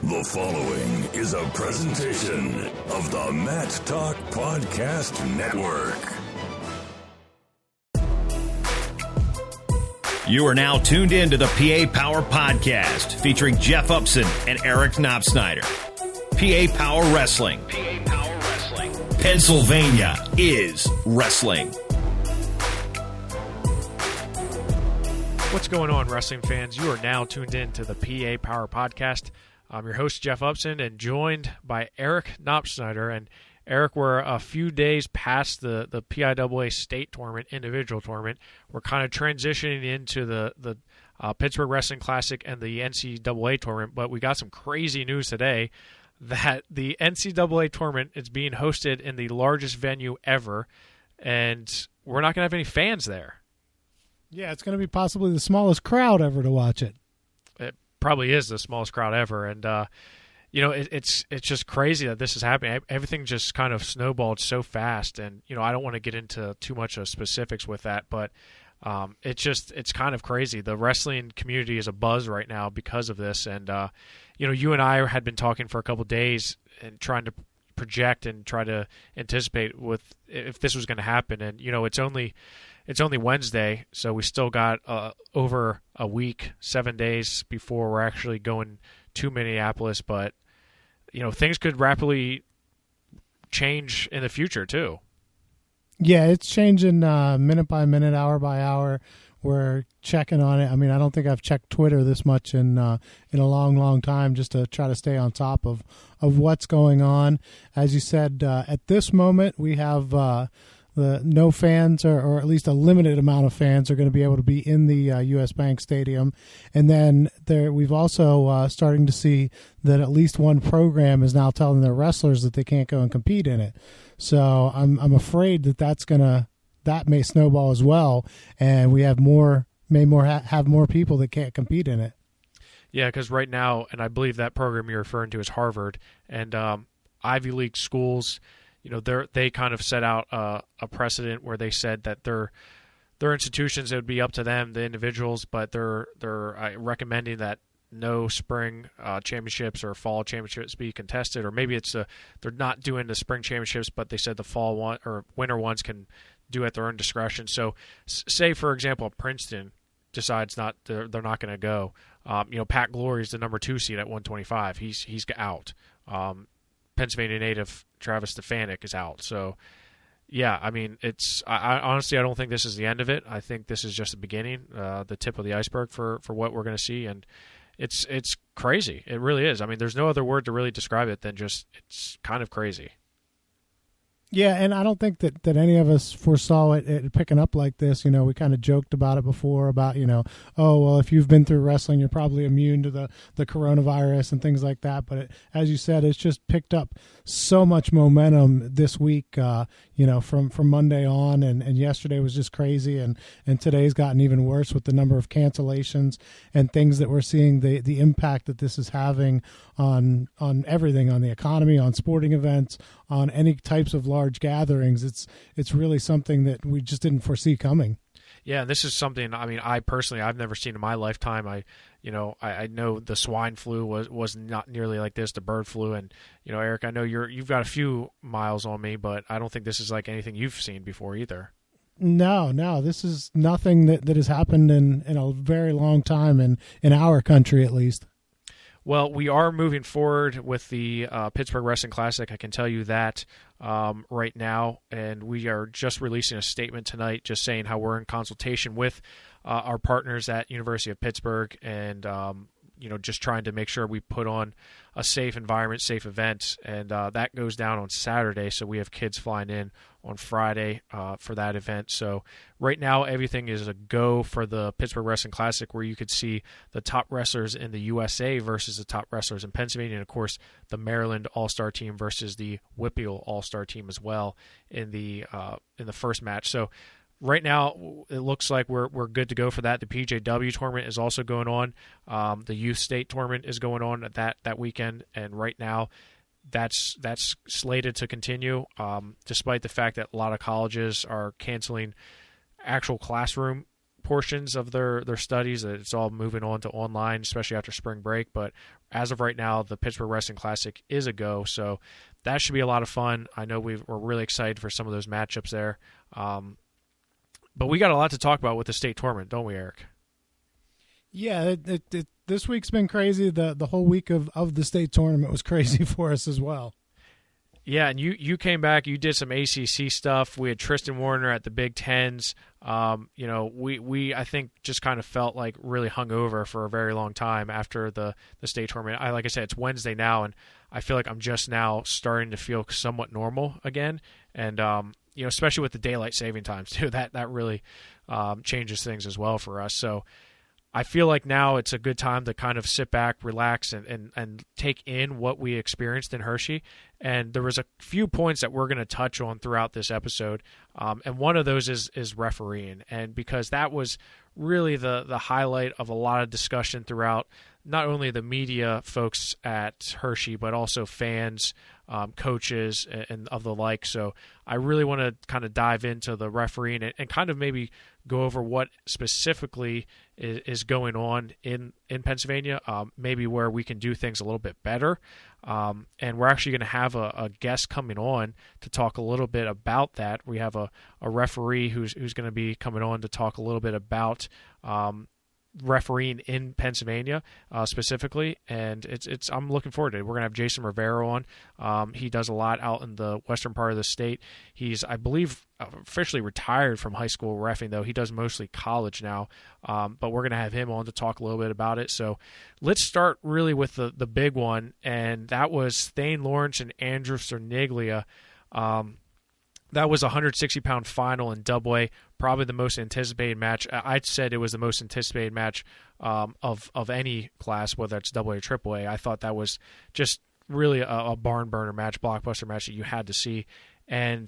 The following is a presentation of the Mat Talk Podcast Network. You are now tuned in to the PA Power Podcast, featuring Jeff Upson and Eric Knopsnyder. PA Power Wrestling. PA Power Wrestling. Pennsylvania is wrestling. What's going on, wrestling fans? You are now tuned in to the PA Power Podcast. I'm your host, Jeff Upson, and joined by Eric Knopsnyder. And Eric, we're a few days past the PIAA State Tournament, individual tournament. We're kind of transitioning into the Pittsburgh Wrestling Classic and the NCAA tournament, but we got some crazy news today that the NCAA tournament is being hosted in the largest venue ever, and we're not going to have any fans there. Yeah, it's going to be possibly the smallest crowd ever to watch it. It probably is the smallest crowd ever, and it's just crazy that this is happening. Everything just kind of snowballed so fast, and I don't want to get into too much of specifics with that, but it's kind of crazy. The wrestling community is abuzz right now because of this, and you and I had been talking for a couple of days and trying to project and try to anticipate with if this was going to happen, and it's only Wednesday, so we still got over a week, 7 days before we're actually going to Minneapolis. But things could rapidly change in the future too. Yeah, it's changing minute by minute, hour by hour. We're checking on it. I mean, I don't think I've checked Twitter this much in a long, long time, just to try to stay on top of what's going on. As you said, at this moment, we have no fans, or at least a limited amount of fans, are going to be able to be in the U.S. Bank Stadium. And then we've also starting to see that at least one program is now telling their wrestlers that they can't go and compete in it. So I'm afraid that may snowball as well, and we have more people that can't compete in it. Yeah, because right now, and I believe that program you're referring to is Harvard, and Ivy League schools, they kind of set out a precedent where they said that their institutions, it would be up to them, the individuals, but they're recommending that no spring championships or fall championships be contested, or maybe it's they're not doing the spring championships, but they said the fall one or winter ones can do at their own discretion. So, say for example, Princeton decides they're not going to go. Pat Glory is the number 2 seed at 125. He's out. Pennsylvania native Travis Stefanik is out. So, yeah, I mean, I honestly, I don't think this is the end of it. I think this is just the beginning, the tip of the iceberg for what we're going to see, and it's crazy. It really is. I mean, there's no other word to really describe it than just it's kind of crazy. Yeah, and I don't think that any of us foresaw it picking up like this. We kind of joked about it before about, oh, well, if you've been through wrestling, you're probably immune to the coronavirus and things like that. But as you said, it's just picked up so much momentum this week, from Monday on. And yesterday was just crazy. And today's gotten even worse with the number of cancellations and things that we're seeing, the impact that this is having on everything, on the economy, on sporting events, on any types of large gatherings. It's really something that we just didn't foresee coming. Yeah, this is something, I mean, I've never seen in my lifetime. I know the swine flu was not nearly like this, the bird flu, and Eric, I know you've got a few miles on me, but I don't think this is like anything you've seen before either. No, this is nothing that has happened in a very long time in our country, at least. Well, we are moving forward with the Pittsburgh Wrestling Classic. I can tell you that right now, and we are just releasing a statement tonight just saying how we're in consultation with our partners at University of Pittsburgh and, just trying to make sure we put on a safe environment, safe event, and that goes down on Saturday, so we have kids flying in on Friday for that event. So right now everything is a go for the Pittsburgh Wrestling Classic, where you could see the top wrestlers in the USA versus the top wrestlers in Pennsylvania, and of course the Maryland All-Star team versus the Whippeal All-Star team as well in the first match. So right now, it looks like we're good to go for that. The PJW tournament is also going on. The Youth State tournament is going on at that weekend, and right now, that's slated to continue. Despite the fact that a lot of colleges are canceling actual classroom portions of their studies. It's all moving on to online, especially after spring break. But as of right now, the Pittsburgh Wrestling Classic is a go. So that should be a lot of fun. I know we're really excited for some of those matchups there. But we got a lot to talk about with the state tournament, don't we, Eric? Yeah, this week's been crazy. The whole week of the state tournament was crazy for us as well. Yeah, and you came back. You did some ACC stuff. We had Tristan Warner at the Big Tens. We I think just kind of felt like really hungover for a very long time after the state tournament. Like I said, it's Wednesday now, and I feel like I'm just now starting to feel somewhat normal again. And especially with the daylight saving times too, that really changes things as well for us. So I feel like now it's a good time to kind of sit back, relax, and take in what we experienced in Hershey. And there was a few points that we're going to touch on throughout this episode. And one of those is refereeing. And because that was really the highlight of a lot of discussion throughout not only the media folks at Hershey, but also fans, coaches, and of the like. So I really want to kind of dive into the refereeing and kind of maybe go over what specifically is going on in Pennsylvania, maybe where we can do things a little bit better. And we're actually going to have a guest coming on to talk a little bit about that. We have a referee who's going to be coming on to talk a little bit about refereeing in Pennsylvania specifically, and I'm looking forward to it. We're gonna have Jason Rivera on. He does a lot out in the western part of the state. He's, I believe, officially retired from high school reffing, though he does mostly college now. But we're gonna have him on to talk a little bit about it. So let's start really with the big one, and that was Thane Lawrence and Andrew Cerniglia. That was a 160-pound final in Double-A, probably the most anticipated match. I said it was the most anticipated match of any class, whether it's Double-A or Triple-A. I thought that was just really a barn burner match, blockbuster match that you had to see. And,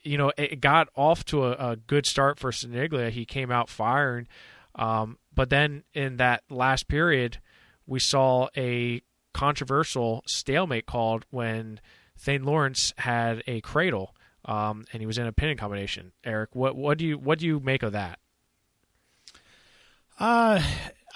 it got off to a good start for Cerniglia. He came out firing. But then in that last period, we saw a controversial stalemate called when Thane Lawrence had a cradle. And he was in a pinning combination. Eric, what do you make of that?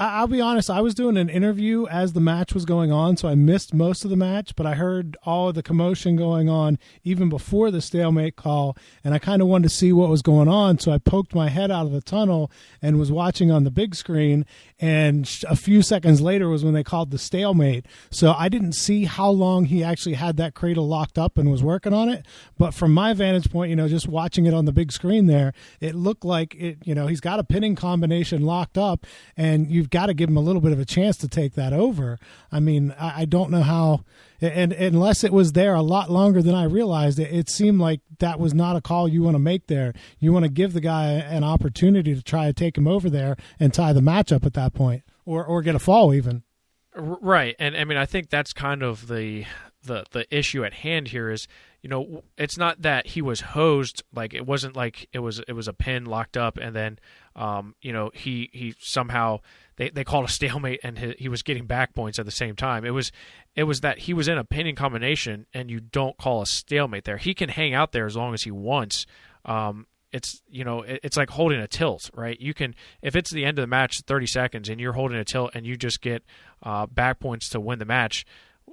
I'll be honest. I was doing an interview as the match was going on, so I missed most of the match, but I heard all of the commotion going on even before the stalemate call, and I kind of wanted to see what was going on, so I poked my head out of the tunnel and was watching on the big screen, and a few seconds later was when they called the stalemate. So I didn't see how long he actually had that cradle locked up and was working on it, but from my vantage point, just watching it on the big screen there, it looked like he's got a pinning combination locked up, and you've got to give him a little bit of a chance to take that over. I mean, I don't know how, and unless it was there a lot longer than I realized, it seemed like that was not a call you want to make there. You want to give the guy an opportunity to try to take him over there and tie the match up at that point, or get a fall even. Right, and I mean, I think that's kind of the issue at hand here is, it's not that he was hosed, like it wasn't like it was a pin locked up and then he somehow they called a stalemate and he was getting back points at the same time. It was that he was in a pinning combination and you don't call a stalemate there. He can hang out there as long as he wants. It's like holding a tilt, right? You can, if it's the end of the match, 30 seconds, and you're holding a tilt and you just get back points to win the match,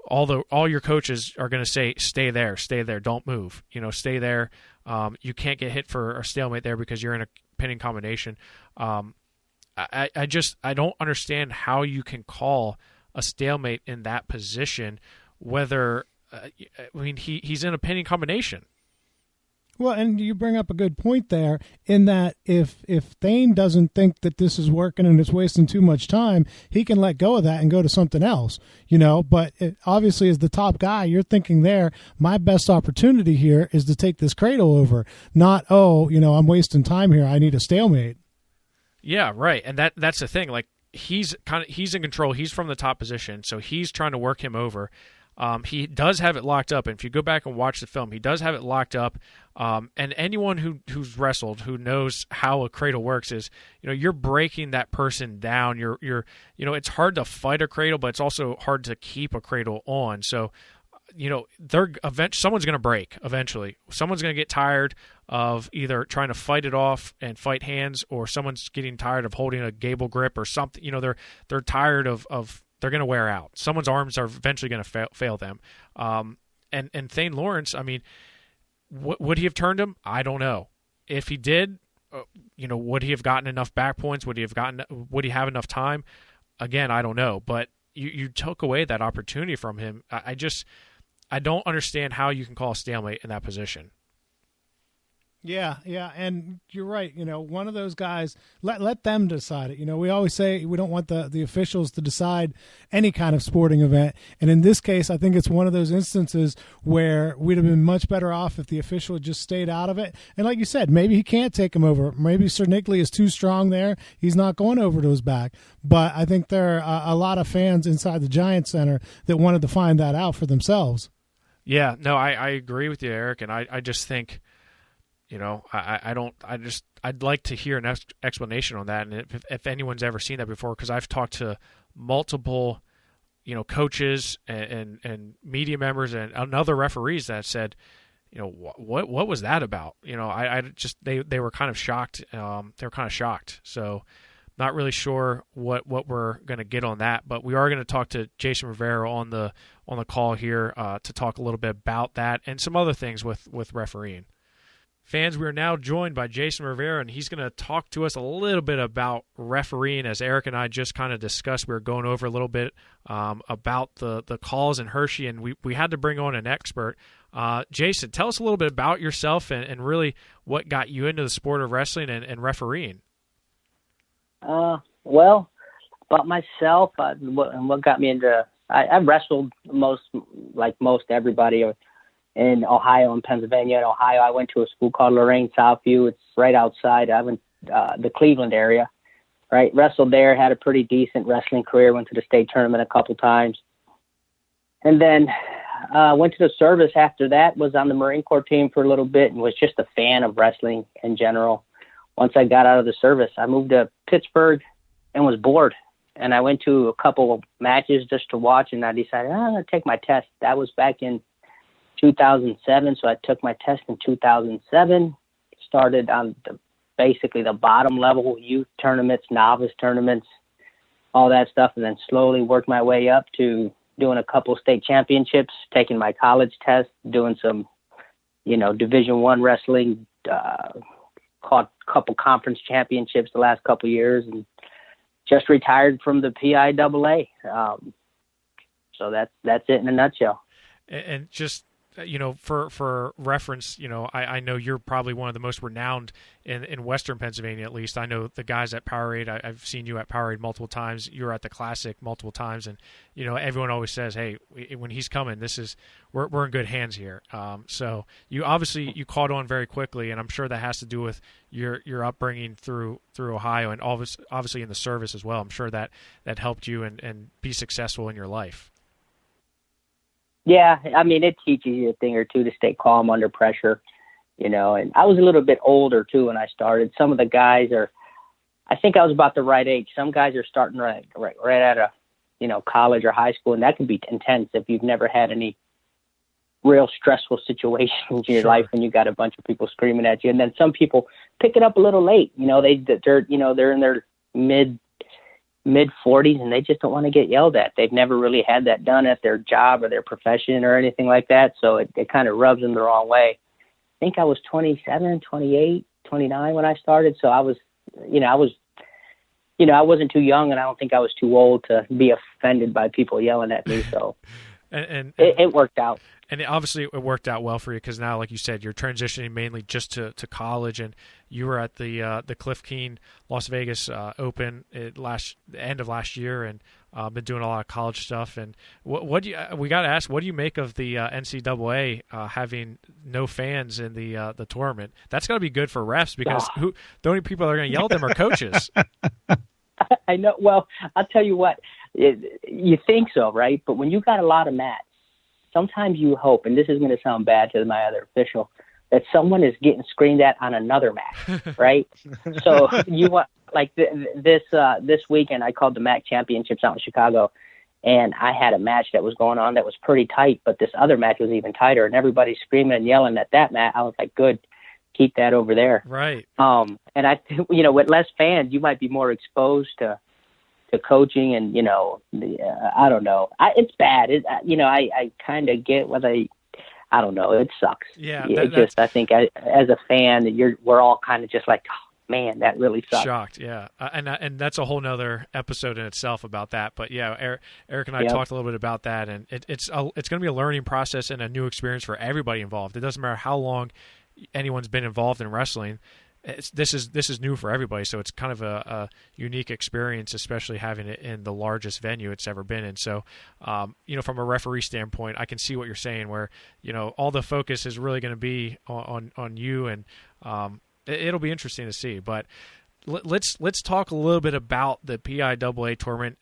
all your coaches are going to say, stay there, don't move, stay there. You can't get hit for a stalemate there because you're in a pinning combination. I don't understand how you can call a stalemate in that position, whether, he's in a pinning combination. Well, and you bring up a good point there in that if Thane doesn't think that this is working and it's wasting too much time, he can let go of that and go to something else, But obviously, as the top guy, you're thinking there, my best opportunity here is to take this cradle over, not, I'm wasting time here, I need a stalemate. Yeah, right. And that's the thing. Like, he's in control. He's from the top position, so he's trying to work him over. He does have it locked up, and if you go back and watch the film, he does have it locked up. And anyone who's wrestled, who knows how a cradle works, is you're breaking that person down. You're it's hard to fight a cradle, but it's also hard to keep a cradle on. So someone's going to break eventually. Someone's going to get tired of either trying to fight it off and fight hands, or someone's getting tired of holding a gable grip or something. They're tired of they're going to wear out. Someone's arms are eventually going to fail them. And Thane Lawrence, I mean, would he have turned him? I don't know. If he did, would he have gotten enough back points? Would he have enough time? Again, I don't know. But you took away that opportunity from him. I don't understand how you can call a stalemate in that position. Yeah, and you're right. One of those guys, let them decide it. We always say we don't want the officials to decide any kind of sporting event. And in this case, I think it's one of those instances where we'd have been much better off if the official had just stayed out of it. And like you said, maybe he can't take him over. Maybe Sir Nickley is too strong there. He's not going over to his back. But I think there are a lot of fans inside the Giants Center that wanted to find that out for themselves. Yeah, no, I agree with you, Eric. And I just think, I'd like to hear an explanation on that. And if anyone's ever seen that before, because I've talked to multiple, coaches and media members and other referees that said, what was that about? They were kind of shocked. They were kind of shocked. So not really sure what we're going to get on that, but we are going to talk to Jason Rivera on the call here to talk a little bit about that and some other things with refereeing. Fans, we are now joined by Jason Rivera, and he's going to talk to us a little bit about refereeing. As Eric and I just kind of discussed, we were going over a little bit about the calls in Hershey, and we had to bring on an expert. Jason, tell us a little bit about yourself and really what got you into the sport of wrestling and refereeing. Well, about myself, and what got me into I wrestled most everybody in Ohio and Pennsylvania. In Ohio, I went to a school called Lorraine Southview. It's right outside. I went the Cleveland area, right? Wrestled there, had a pretty decent wrestling career, went to the state tournament a couple times. And then went to the service after that, was on the Marine Corps team for a little bit and was just a fan of wrestling in general. Once I got out of the service, I moved to Pittsburgh and was bored. And I went to a couple of matches just to watch, and I decided, I'm going to take my test. That was back in 2007, so I took my test in 2007, started on basically the bottom level, youth tournaments, novice tournaments, all that stuff, and then slowly worked my way up to doing a couple state championships, taking my college test, doing some, Division I wrestling, caught a couple conference championships the last couple years, and just retired from the PIAA. So that's it in a nutshell. And just, for reference, I know you're probably one of the most renowned in Western Pennsylvania, at least. I know the guys at Powerade. I've seen you at Powerade multiple times. You're at the Classic multiple times, and everyone always says, "Hey, when he's coming, we're in good hands here." So you caught on very quickly, and I'm sure that has to do with your upbringing through Ohio, and obviously in the service as well. I'm sure that helped you and be successful in your life. Yeah, I mean, it teaches you a thing or two to stay calm under pressure, and I was a little bit older too when I started. Some of the guys I think I was about the right age. Some guys are starting right out of, college or high school, and that can be intense if you've never had any real stressful situations in your life when you got a bunch of people screaming at you. And then some people pick it up a little late, they're in their mid 40s and they just don't want to get yelled at. They've never really had that done at their job or their profession or anything like that. So it kind of rubs them the wrong way. I think I was 27, 28, 29 when I started. So I wasn't too young, and I don't think I was too old to be offended by people yelling at me. So it worked out. And obviously it worked out well for you because now, like you said, you're transitioning mainly just to college, and you were at the Cliff Keen Las Vegas Open at the end of last year, and been doing a lot of college stuff. And we got to ask, what do you make of the NCAA having no fans in the tournament? That's got to be good for refs because the only people that are going to yell at them are coaches. I know. Well, I'll tell you what, you think so, right? But when you got a lot of mats, sometimes you hope, and this is going to sound bad to my other official, that someone is getting screamed at on another match, right? So you want, like this weekend, I called the MAC championships out in Chicago, and I had a match that was going on that was pretty tight, but this other match was even tighter, and everybody's screaming and yelling at that match. I was like, good, keep that over there. Right. And I, with less fans, you might be more exposed to coaching, and I don't know. It's bad. I kind of get what I don't know. It sucks. Yeah. I think as a fan, we're all kind of just like, oh, man, that really sucks. Shocked, yeah. And that's a whole nother episode in itself about that. But yeah, Eric and I talked a little bit about that, and it's going to be a learning process and a new experience for everybody involved. It doesn't matter how long anyone's been involved in wrestling. This is new for everybody, so it's kind of a unique experience, especially having it in the largest venue it's ever been in. So, from a referee standpoint, I can see what you're saying, where all the focus is really going to be on you, and it'll be interesting to see. But let's talk a little bit about the PIAA tournament.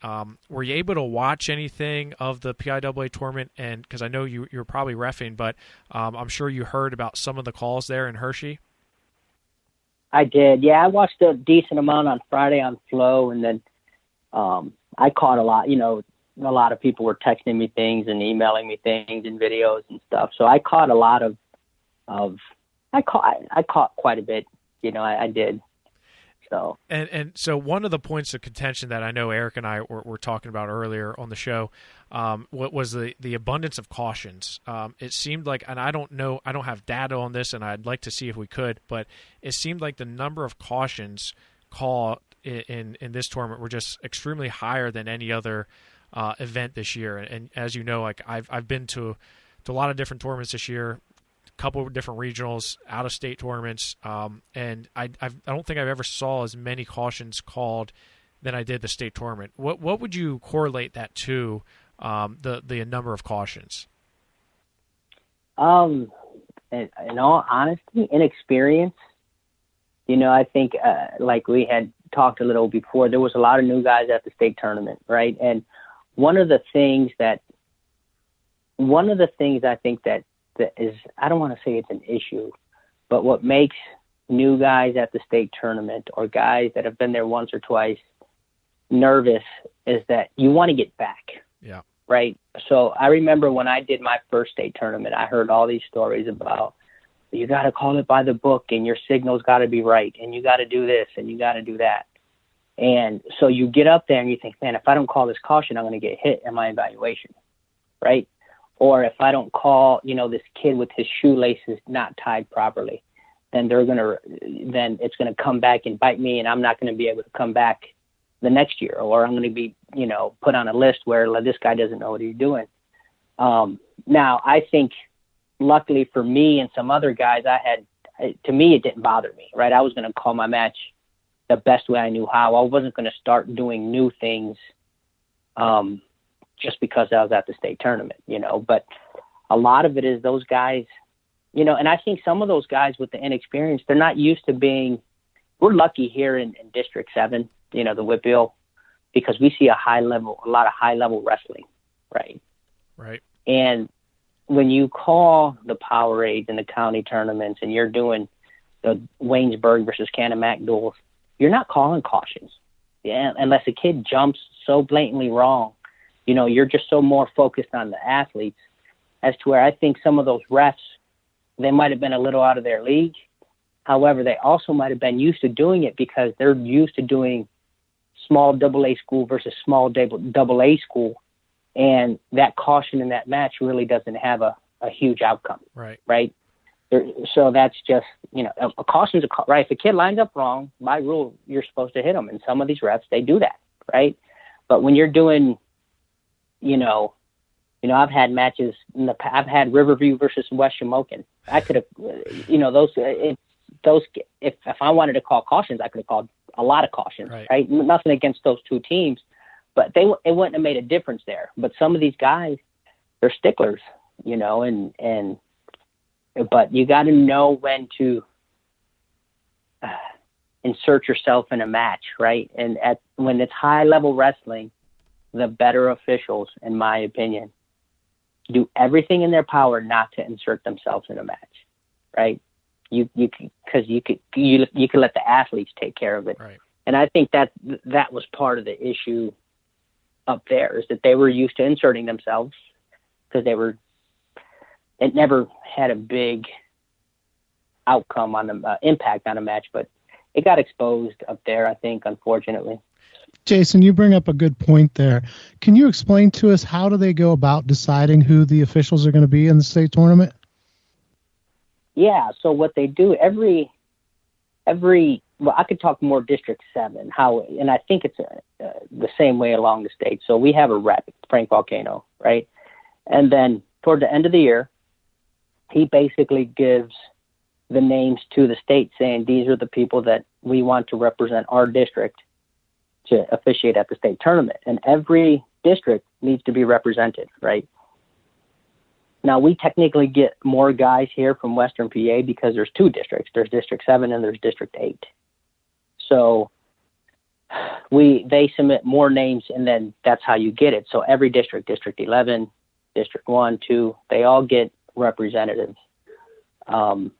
Were you able to watch anything of the PIAA tournament? And because I know you're probably reffing, but I'm sure you heard about some of the calls there in Hershey. I did. Yeah, I watched a decent amount on Friday on Flow, and then I caught a lot. A lot of people were texting me things and emailing me things and videos and stuff. So I caught a lot of I caught quite a bit. I did. So so one of the points of contention that I know Eric and I were talking about earlier on the show was the abundance of cautions. It seemed like, and I don't know, I don't have data on this, and I'd like to see if we could, but it seemed like the number of cautions called in this tournament were just extremely higher than any other event this year. And as you know, like I've been to a lot of different tournaments this year, couple of different regionals, out-of-state tournaments, and I don't think I've ever saw as many cautions called than I did the state tournament. What would you correlate that to, the number of cautions? In all honesty, inexperience. I think like we had talked a little before, there was a lot of new guys at the state tournament, right? And one of the things I think that is, I don't want to say it's an issue, but what makes new guys at the state tournament or guys that have been there once or twice nervous is that you want to get back. Yeah. Right. So I remember when I did my first state tournament, I heard all these stories about you got to call it by the book and your signal's got to be right and you got to do this and you got to do that. And so you get up there and you think, man, if I don't call this caution, I'm going to get hit in my evaluation. Right. Or if I don't call, this kid with his shoelaces not tied properly, then it's going to come back and bite me, and I'm not going to be able to come back the next year, or I'm going to be, put on a list where this guy doesn't know what he's doing. Now, I think luckily for me and some other guys, to me, it didn't bother me, right? I was going to call my match the best way I knew how. I wasn't going to start doing new things, just because I was at the state tournament, but a lot of it is those guys, and I think some of those guys with the inexperience, they're not used to we're lucky here in District 7, the Whitfield, because we see a lot of high level wrestling. Right. Right. And when you call the Powerades and the county tournaments and you're doing the Waynesburg versus Canumack duels, you're not calling cautions. Yeah. Unless a kid jumps so blatantly wrong. You're just so more focused on the athletes as to where I think some of those refs, they might have been a little out of their league. However, they also might have been used to doing it because they're used to doing small AA school versus small AA school. And that caution in that match really doesn't have a huge outcome. Right. Right. So that's just, a caution's right. If a kid lines up wrong, by rule, you're supposed to hit them. And some of these refs, they do that. Right. But when you're doing, I've had matches I've had Riverview versus West Shamokin. I could have, if I wanted to call cautions, I could have called a lot of cautions, right? Nothing against those two teams, but it wouldn't have made a difference there. But some of these guys, they're sticklers, but you got to know when to insert yourself in a match, right? And when it's high level wrestling, the better officials, in my opinion, do everything in their power not to insert themselves in a match, right? You could let the athletes take care of it. Right. And I think that was part of the issue up there is that they were used to inserting themselves because it never had a big outcome on the impact on a match, but it got exposed up there, I think, unfortunately. Jason, you bring up a good point there. Can you explain to us how do they go about deciding who the officials are going to be in the state tournament? Yeah, so what they do every well, I could talk more District 7, and I think it's the same way along the state. So we have a rep, Frank Volcano, right? And then toward the end of the year, he basically gives the names to the state saying, these are the people that we want to represent our district to officiate at the state tournament. And every district needs to be represented, right? Now, we technically get more guys here from Western PA because there's 2 districts. There's District 7 and there's District 8. So they submit more names, and then that's how you get it. So every district, District 11, District 1, 2, they all get representatives. And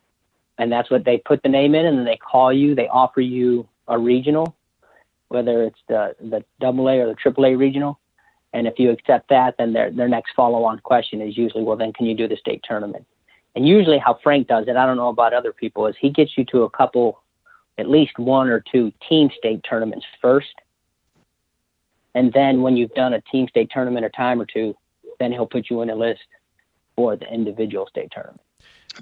that's what they put the name in, and then they call you. They offer you a regional, whether it's the AA or the AAA regional. And if you accept that, then their next follow-on question is usually, well, then can you do the state tournament? And usually how Frank does it, I don't know about other people, is he gets you to a couple, at least 1 or 2 team state tournaments first. And then when you've done a team state tournament a time or two, then he'll put you in a list for the individual state tournament.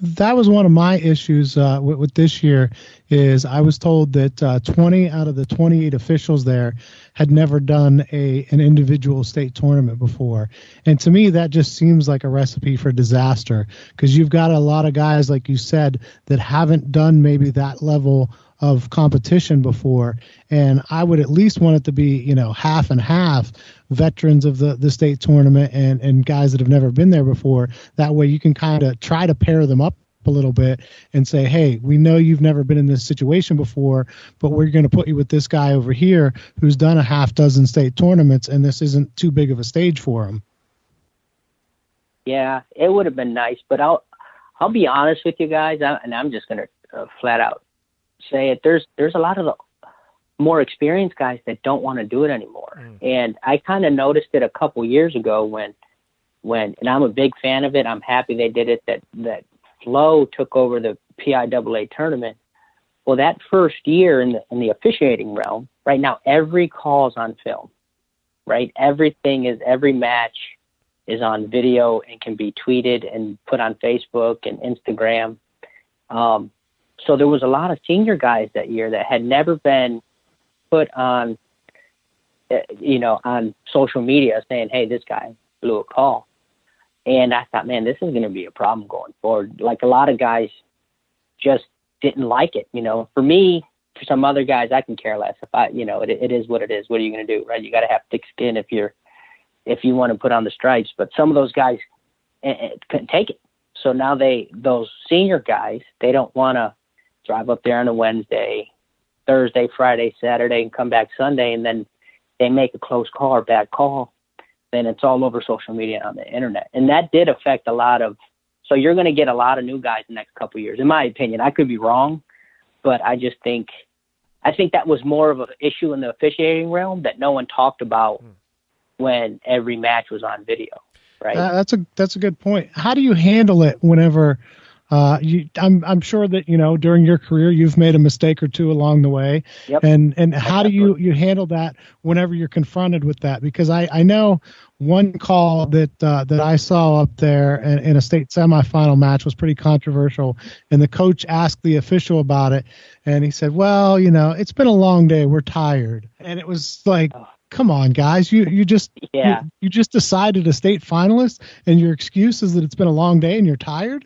That was one of my issues with this year is I was told that 20 out of the 28 officials there had never done an individual state tournament before. And to me, that just seems like a recipe for disaster because you've got a lot of guys, like you said, that haven't done maybe that level of competition before. And I would at least want it to be, half and half veterans of the state tournament and guys that have never been there before. That way you can kind of try to pair them up a little bit and say, hey, we know you've never been in this situation before, but we're going to put you with this guy over here who's done a half dozen state tournaments, and this isn't too big of a stage for him. Yeah, it would have been nice, but I'll be honest with you guys, and I'm just going to flat out say it. There's a lot of the more experienced guys that don't want to do it anymore. And I kind of noticed it a couple years ago when, and I'm a big fan of it. I'm happy they did it, that Flo took over the PIAA tournament. Well, that first year in the officiating realm, right now, every call's on film, right? Every match is on video and can be tweeted and put on Facebook and Instagram. So there was a lot of senior guys that year that had never been put on, on social media saying, hey, this guy blew a call. And I thought, man, this is going to be a problem going forward. Like a lot of guys just didn't like it. For me, for some other guys, I can care less. If it is what it is. What are you going to do, right? You got to have thick skin if you want to put on the stripes. But some of those guys couldn't take it. So now those senior guys, they don't want to drive up there on a Wednesday, Thursday, Friday, Saturday, and come back Sunday, and then they make a close call or bad call. Then it's all over social media and on the internet. And that did affect a lot of, so you're going to get a lot of new guys the next couple of years, in my opinion. I could be wrong, but I think that was more of an issue in the officiating realm that no one talked about when every match was on video, right? That's a good point. How do you handle it whenever I'm sure that, during your career, you've made a mistake or two along the way. Yep. And how do you handle that whenever you're confronted with that? Because I know one call that I saw up there in a state semifinal match was pretty controversial. And the coach asked the official about it. And he said, well, it's been a long day. We're tired. And it was like, come on, guys, you just decided a state finalist and your excuse is that it's been a long day and you're tired.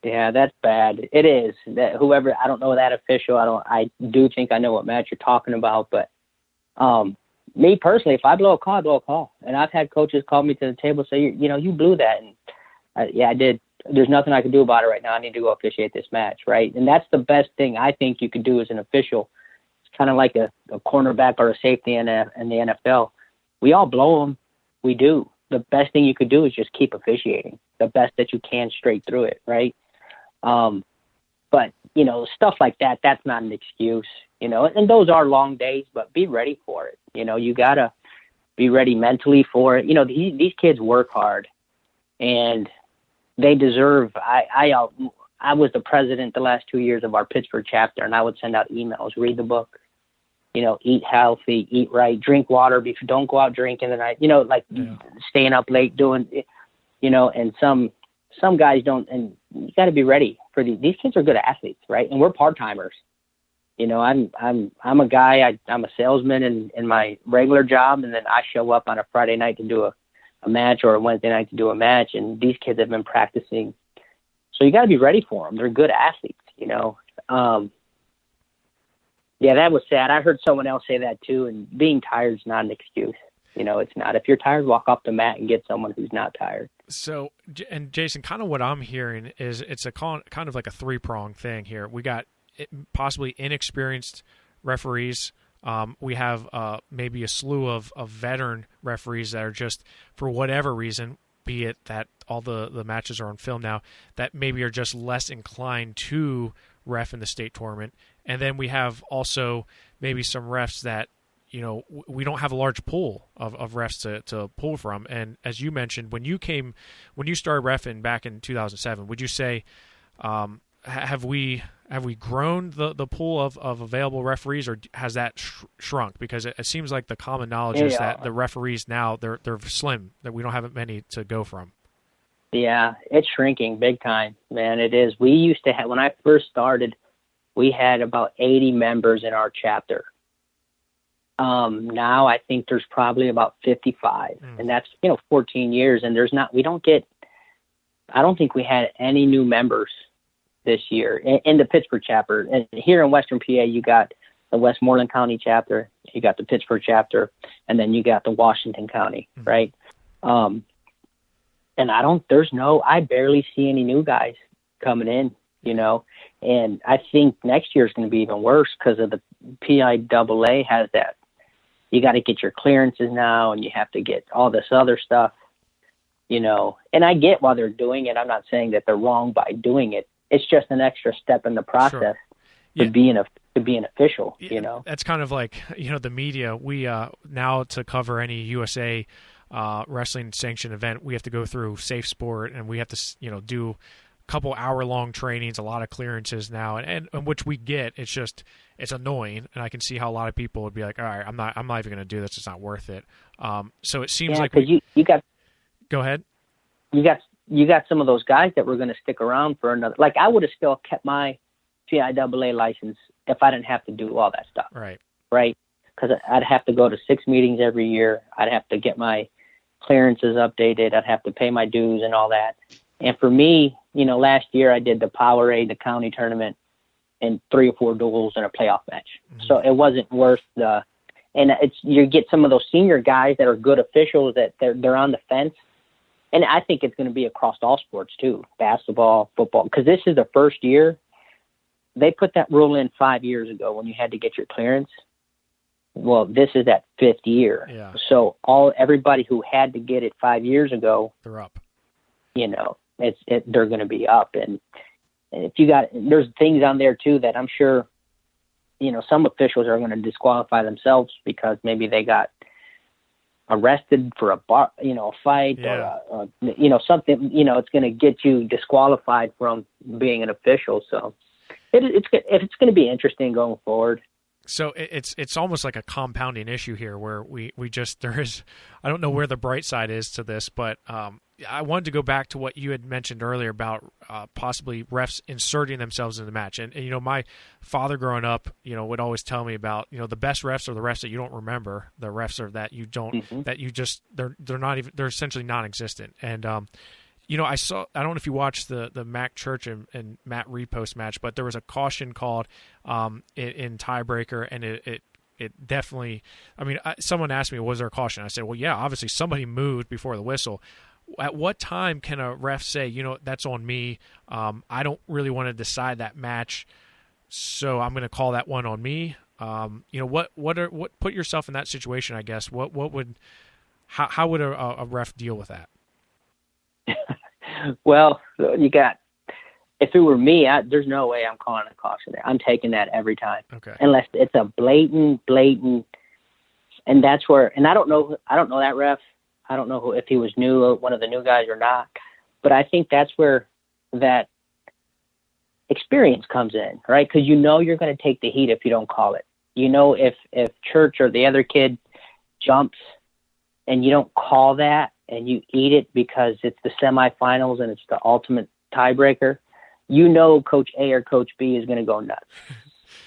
Yeah, that's bad. It is. That whoever, I don't know that official. I do think I know what match you're talking about, but me personally, if I blow a call, I blow a call. And I've had coaches call me to the table and say, you blew that. And I did. There's nothing I can do about it right now. I need to go officiate this match, right? And that's the best thing I think you could do as an official. It's kind of like a cornerback or a safety in the NFL. We all blow them. We do. The best thing you could do is just keep officiating the best that you can straight through it, right? But, stuff like that, that's not an excuse, and those are long days, but be ready for it. You gotta, be ready mentally for it. You know, these kids work hard, and they deserve. I was the president the last 2 years of our Pittsburgh chapter, and I would send out emails, read the book, you know, eat healthy, eat right, drink water. Don't go out drinking the night. You know, like staying up late doing, you know, and some guys don't. And you got to be ready for these kids are good athletes, right? And we're part timers. You know, I'm a guy. I'm a salesman in my regular job, and then I show up on a Friday night to do a match or a Wednesday night to do a match. And these kids have been practicing, so you got to be ready for them. They're good athletes, you know. Yeah, that was sad. I heard someone else say that too. And being tired is not an excuse. You know, it's not. If you're tired, walk off the mat and get someone who's not tired. So, and Jason, kind of what I'm hearing is it's a kind of like a three-pronged thing here. We got possibly inexperienced referees. We have maybe a slew of veteran referees that are just, for whatever reason, be it that all the matches are on film now, that maybe are just less inclined to ref in the state tournament. And then we have also maybe some refs that, you know, we don't have a large pool of refs to pull from. And as you mentioned, when you started reffing back in 2007, would you say, have we grown the pool of available referees, or has that shrunk? Because it seems like the common knowledge is that the referees now, they're slim, that we don't have many to go from. Yeah, it's shrinking big time, man. It is. We used to have, when I first started, we had about 80 members in our chapter. Now I think there's probably about 55, and that's, 14 years. And I don't think we had any new members this year in the Pittsburgh chapter. And here in Western PA, you got the Westmoreland County chapter, you got the Pittsburgh chapter, and then you got the Washington County, right? And I barely see any new guys coming in, and I think next year is going to be even worse because of the PIAA has that. You got to get your clearances now, and you have to get all this other stuff, and I get why they're doing it. I'm not saying that they're wrong by doing it. It's just an extra step in the process to be an official, That's kind of like, the media. We now, to cover any USA wrestling sanctioned event, we have to go through Safe Sport, and we have to, do a couple hour-long trainings, a lot of clearances now, and which we get. It's annoying, and I can see how a lot of people would be like, all right, I'm not even going to do this. It's not worth it. So it seems like you got. Go ahead. You got some of those guys that were going to stick around for another. Like, I would have still kept my PIAA license if I didn't have to do all that stuff. Right. Because I'd have to go to 6 meetings every year. I'd have to get my clearances updated. I'd have to pay my dues and all that. And for me, last year I did the PIAA, the county tournament, and 3 or 4 duels and a playoff match. Mm-hmm. So it wasn't worth you get some of those senior guys that are good officials that they're on the fence. And I think it's going to be across all sports too, basketball, football, because this is the first year. They put that rule in 5 years ago when you had to get your clearance. Well, this is that 5th year. Yeah. So everybody who had to get it 5 years ago, they're up. They're going to be up. And if there's things on there too that I'm sure, some officials are going to disqualify themselves because maybe they got arrested for a fight or something, it's going to get you disqualified from being an official. So it's going to be interesting going forward. So it's almost like a compounding issue here where I don't know where the bright side is to this, but I wanted to go back to what you had mentioned earlier about possibly refs inserting themselves in the match. And my father growing up, would always tell me about, the best refs are the refs that you don't remember. The refs are that you don't, that you just, they're not even, they're essentially non-existent. And, I don't know if you watched the Mac Church and Matt Repost match, but there was a caution called in tiebreaker, and it definitely, someone asked me, was there a caution? I said, well, yeah, obviously somebody moved before the whistle. At what time can a ref say, that's on me? I don't really want to decide that match, so I'm going to call that one on me. Put yourself in that situation, I guess. How would a ref deal with that? Well, if it were me, there's no way I'm calling a caution there. I'm taking that every time. Okay. Unless it's a blatant And that's where, and I don't know that ref. I don't know if he was new, one of the new guys or not, but I think that's where that experience comes in, right? Because you know you're going to take the heat if you don't call it. You know, if Church or the other kid jumps and you don't call that and you eat it because it's the semifinals and it's the ultimate tiebreaker, you know Coach A or Coach B is going to go nuts.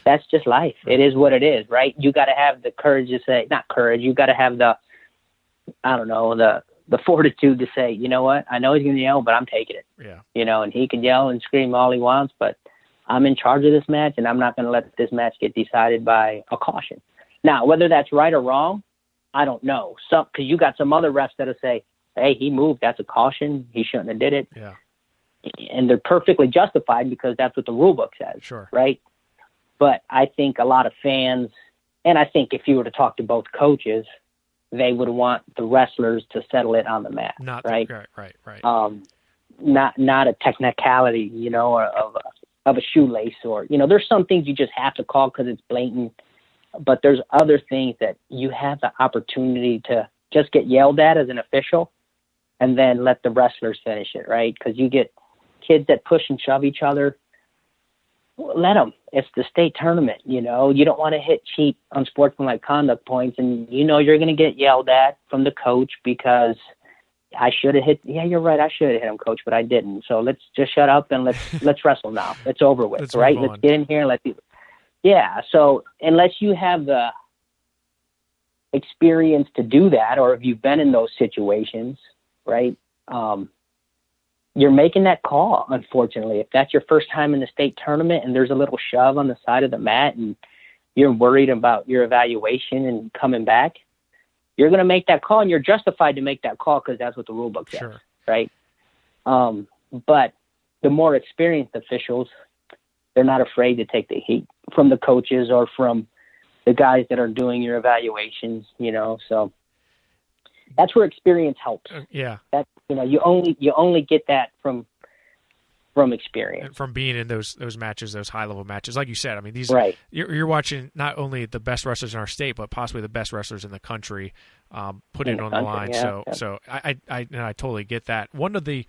That's just life. It is what it is, right? You got to have the courage to say, not courage, you got to have the fortitude to say, you know what, I know he's going to yell, but I'm taking it. Yeah. You know, and he can yell and scream all he wants, but I'm in charge of this match, and I'm not going to let this match get decided by a caution. Now, whether that's right or wrong, I don't know. Because you got some other refs that'll say, hey, he moved, that's a caution, he shouldn't have did it. Yeah. And they're perfectly justified because that's what the rule book says. Sure. Right? But I think a lot of fans, and I think if you were to talk to both coaches, they would want the wrestlers to settle it on the mat, right? Right. Not a technicality, you know, or of a shoelace, or, you know, there's some things you just have to call because it's blatant, but there's other things that you have the opportunity to just get yelled at as an official and then let the wrestlers finish it, right? Because you get kids that push and shove each other. Let them. It's the state tournament, you know. You don't want to hit cheat unsportsmanlike conduct points, and you know you're going to get yelled at from the coach because I should have hit. Yeah, you're right. I should have hit him, coach, but I didn't. So let's just shut up and let's wrestle now. It's over with, right? Let's get in here and Yeah. So unless you have the experience to do that, or if you've been in those situations, right? You're making that call, unfortunately. If that's your first time in the state tournament and there's a little shove on the side of the mat and you're worried about your evaluation and coming back, you're going to make that call, and you're justified to make that call because that's what the rule book says, sure. Right? But the more experienced officials, they're not afraid to take the heat from the coaches or from the guys that are doing your evaluations, you know, so that's where experience helps. Yeah. That, you know, you only get that from experience. And from being in those matches, those high level matches, like you said. I mean, these right. You're watching not only the best wrestlers in our state, but possibly the best wrestlers in the country put it on the line. Yeah, so I totally get that. One of the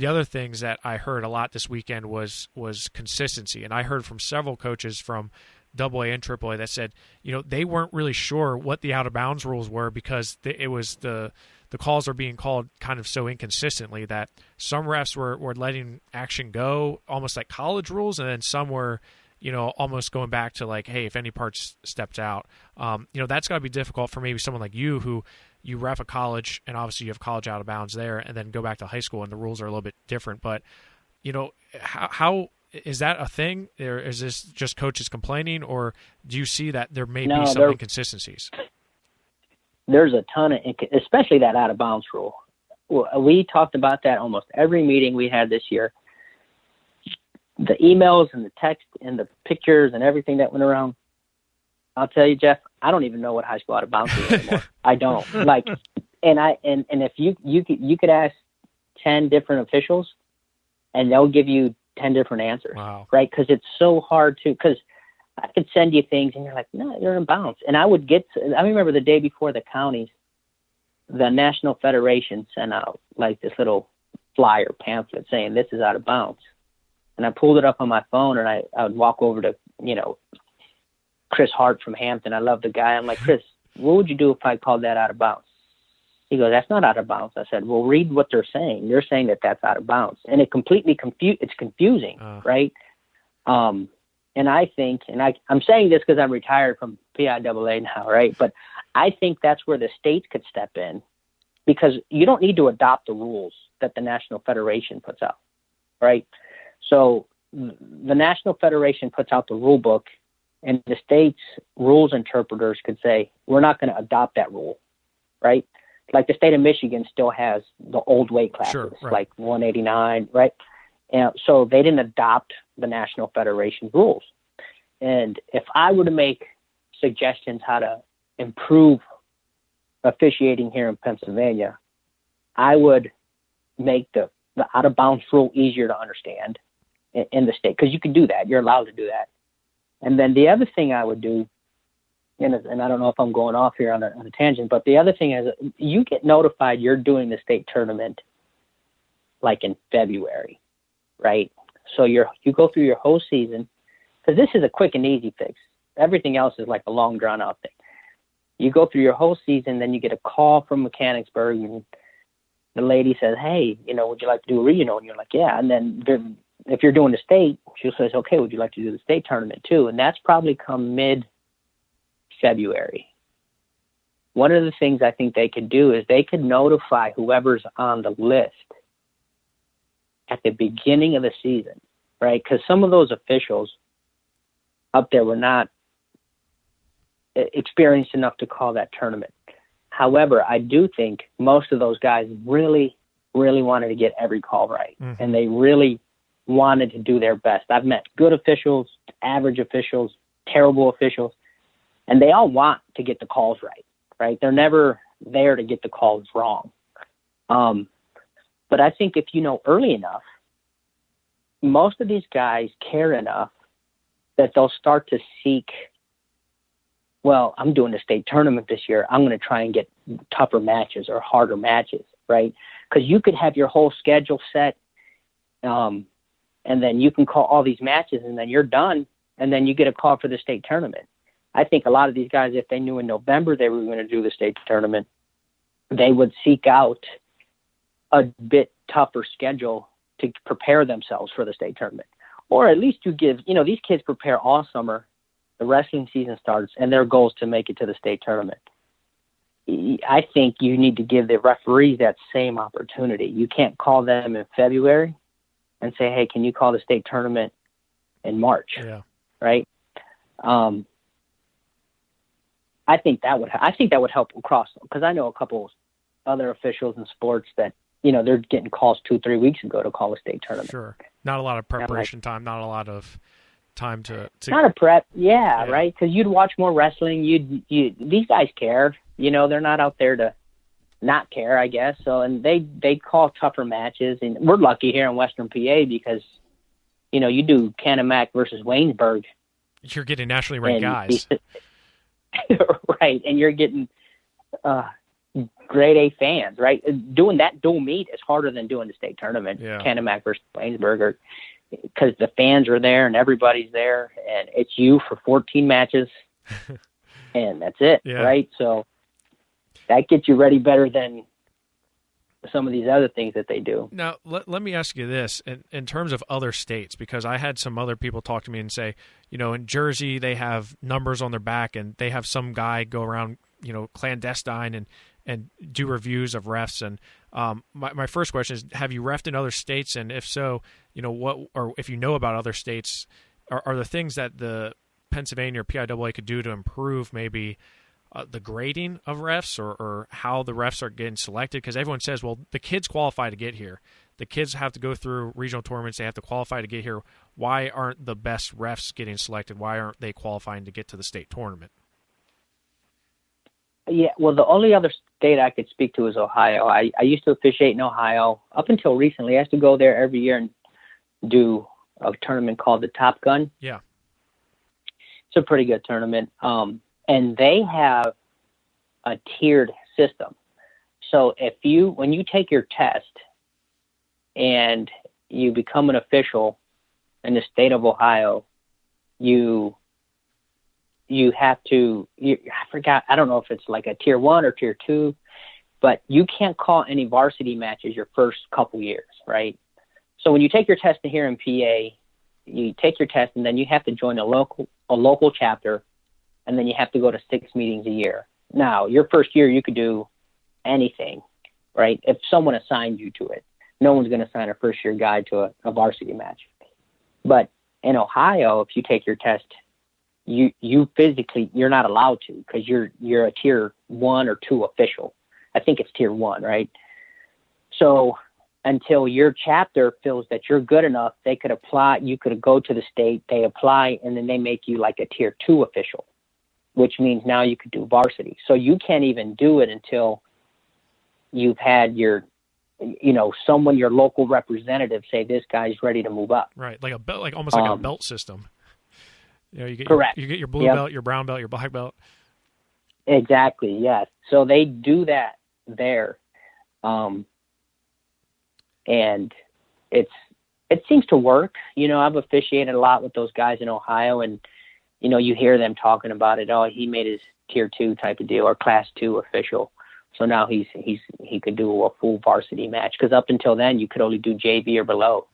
other things that I heard a lot this weekend was consistency, and I heard from several coaches from AA and AAA that said, you know, they weren't really sure what the out of bounds rules were because it was the calls are being called kind of so inconsistently that some refs were letting action go almost like college rules, and then some were, you know, almost going back to like, hey, if any parts stepped out, you know, that's got to be difficult for maybe someone like you who you ref a college and obviously you have college out of bounds there, and then go back to high school and the rules are a little bit different. But, you know, how is that a thing? Or is this just coaches complaining, or do you see that there may be some inconsistencies? There's a ton of, especially that out of bounds rule. We talked about that almost every meeting we had this year. The emails and the text and the pictures and everything that went around. I'll tell you, Jeff, I don't even know what high school out of bounds is anymore. I don't and if you could ask 10 different officials and they'll give you 10 different answers. Wow. Right? Because it's so hard because I could send you things and you're like, no, you're in bounds. And I remember the day before the counties, the National Federation sent out like this little flyer pamphlet saying this is out of bounds. And I pulled it up on my phone, and I would walk over to, you know, Chris Hart from Hampton. I love the guy. I'm like, Chris, what would you do if I called that out of bounds? He goes, that's not out of bounds. I said, well, read what they're saying. They're saying that that's out of bounds. And it completely it's confusing, right? And I think, and I'm saying this because I'm retired from PIAA now, right? But I think that's where the states could step in, because you don't need to adopt the rules that the National Federation puts out, right? So the National Federation puts out the rule book, and the state's rules interpreters could say, we're not going to adopt that rule, right? Like the state of Michigan still has the old weight classes, sure, right. Like 189, right? And so they didn't adopt the National Federation rules. And if I were to make suggestions how to improve officiating here in Pennsylvania, I would make the out-of-bounds rule easier to understand in the state, because you can do that. You're allowed to do that. And then the other thing I would do and I don't know if I'm going off here on a tangent, but the other thing is you get notified you're doing the state tournament like in February, right? So you go through your whole season, because this is a quick and easy fix. Everything else is like a long drawn out thing. You go through your whole season, then you get a call from Mechanicsburg, and the lady says, hey, would you like to do a regional? And you're like, yeah. And then if you're doing the state, she says, okay, would you like to do the state tournament too? And that's probably come mid-February. One of the things I think they could do is they could notify whoever's on the list at the beginning of the season, right? Because some of those officials up there were not experienced enough to call that tournament. However, I do think most of those guys really, really wanted to get every call right. Mm-hmm. And they really wanted to do their best. I've met good officials, average officials, terrible officials, and they all want to get the calls right? They're never there to get the calls wrong. But I think if you know early enough, most of these guys care enough that they'll start to seek, well, I'm doing the state tournament this year. I'm going to try and get tougher matches or harder matches, right? Because you could have your whole schedule set, and then you can call all these matches, and then you're done, and then you get a call for the state tournament. I think a lot of these guys, if they knew in November they were going to do the state tournament, they would seek out a bit tougher schedule to prepare themselves for the state tournament. Or at least you give, these kids prepare all summer. The wrestling season starts, and their goal is to make it to the state tournament. I think you need to give the referees that same opportunity. You can't call them in February and say, hey, can you call the state tournament in March? Yeah. Right? I think that would help across, because I know a couple other officials in sports that, they're getting calls 2-3 weeks ago to call a state tournament. Sure. Not a lot of preparation time, not a lot of time to not a prep. Yeah. Right. Cause you'd watch more wrestling. These guys care, they're not out there to not care, I guess. So, and they call tougher matches, and we're lucky here in Western PA because, you do Canamac versus Waynesburg. You're getting nationally ranked guys. Right. And you're getting, grade A fans, right? Doing that dual meet is harder than doing the state tournament, Canamac versus Waynesburg, because the fans are there and everybody's there, and it's you for 14 matches, and that's it, right? So that gets you ready better than some of these other things that they do. Now, let me ask you this, in terms of other states, because I had some other people talk to me and say, in Jersey, they have numbers on their back, and they have some guy go around, clandestine and do reviews of refs. And my first question is, have you reffed in other states? And if so, what, or if you know about other states, are there things that the Pennsylvania or PIAA could do to improve maybe the grading of refs or how the refs are getting selected? Because everyone says, well, the kids qualify to get here. The kids have to go through regional tournaments. They have to qualify to get here. Why aren't the best refs getting selected? Why aren't they qualifying to get to the state tournament? Yeah, well, the only other state I could speak to is Ohio. I used to officiate in Ohio up until recently. I used to go there every year and do a tournament called the Top Gun. Yeah. It's a pretty good tournament. And they have a tiered system. So when you take your test and you become an official in the state of Ohio, you have to, I forgot, I don't know if it's like a tier 1 or tier 2, but you can't call any varsity matches your first couple years, right? So when you take your test here in PA, you take your test and then you have to join a local chapter, and then you have to go to 6 meetings a year. Now, your first year, you could do anything, right? If someone assigned you to it, no one's going to assign a first-year guy to a varsity match. But in Ohio, if you take your test, you physically, you're not allowed to, because you're a tier 1 or 2 official. I think it's tier 1, right? So until your chapter feels that you're good enough, they could apply. You could go to the state, they apply, and then they make you like a tier 2 official, which means now you could do varsity. So you can't even do it until you've had your, your local representative say this guy's ready to move up. Right, like a belt, like almost like a belt system. You get correct. You get your blue belt, your brown belt, your black belt. Exactly, yes. So they do that there. And it seems to work. I've officiated a lot with those guys in Ohio, and, you hear them talking about it. Oh, he made his tier 2 type of deal or class 2 official. So now he could do a full varsity match, because up until then you could only do JV or below,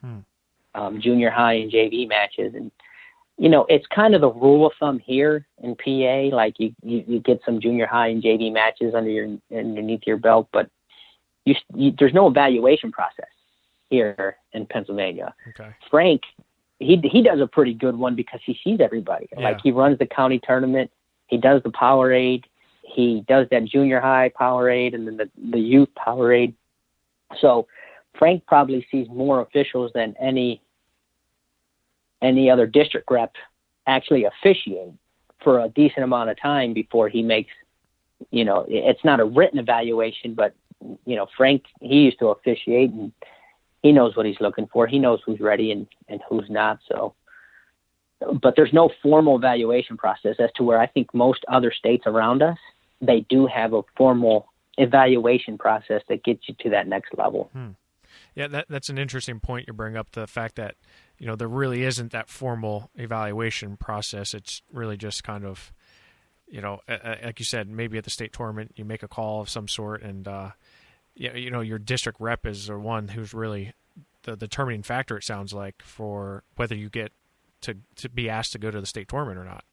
junior high and JV matches. And, it's kind of the rule of thumb here in PA. Like you get some junior high and JV matches underneath your belt, but there's no evaluation process here in Pennsylvania. Okay. Frank, he does a pretty good one because he sees everybody. Yeah. Like he runs the county tournament, he does the Powerade, he does that junior high Powerade, and then the youth Powerade. So Frank probably sees more officials than any other district rep actually officiate for a decent amount of time before he makes, it's not a written evaluation, but, Frank, he used to officiate, and he knows what he's looking for. He knows who's ready and who's not. So, but there's no formal evaluation process as to where I think most other states around us, they do have a formal evaluation process that gets you to that next level. Yeah, that's an interesting point you bring up, the fact that, there really isn't that formal evaluation process. It's really just kind of, like you said, maybe at the state tournament, you make a call of some sort, and, your district rep is the one who's really the determining factor, it sounds like, for whether you get to be asked to go to the state tournament or not.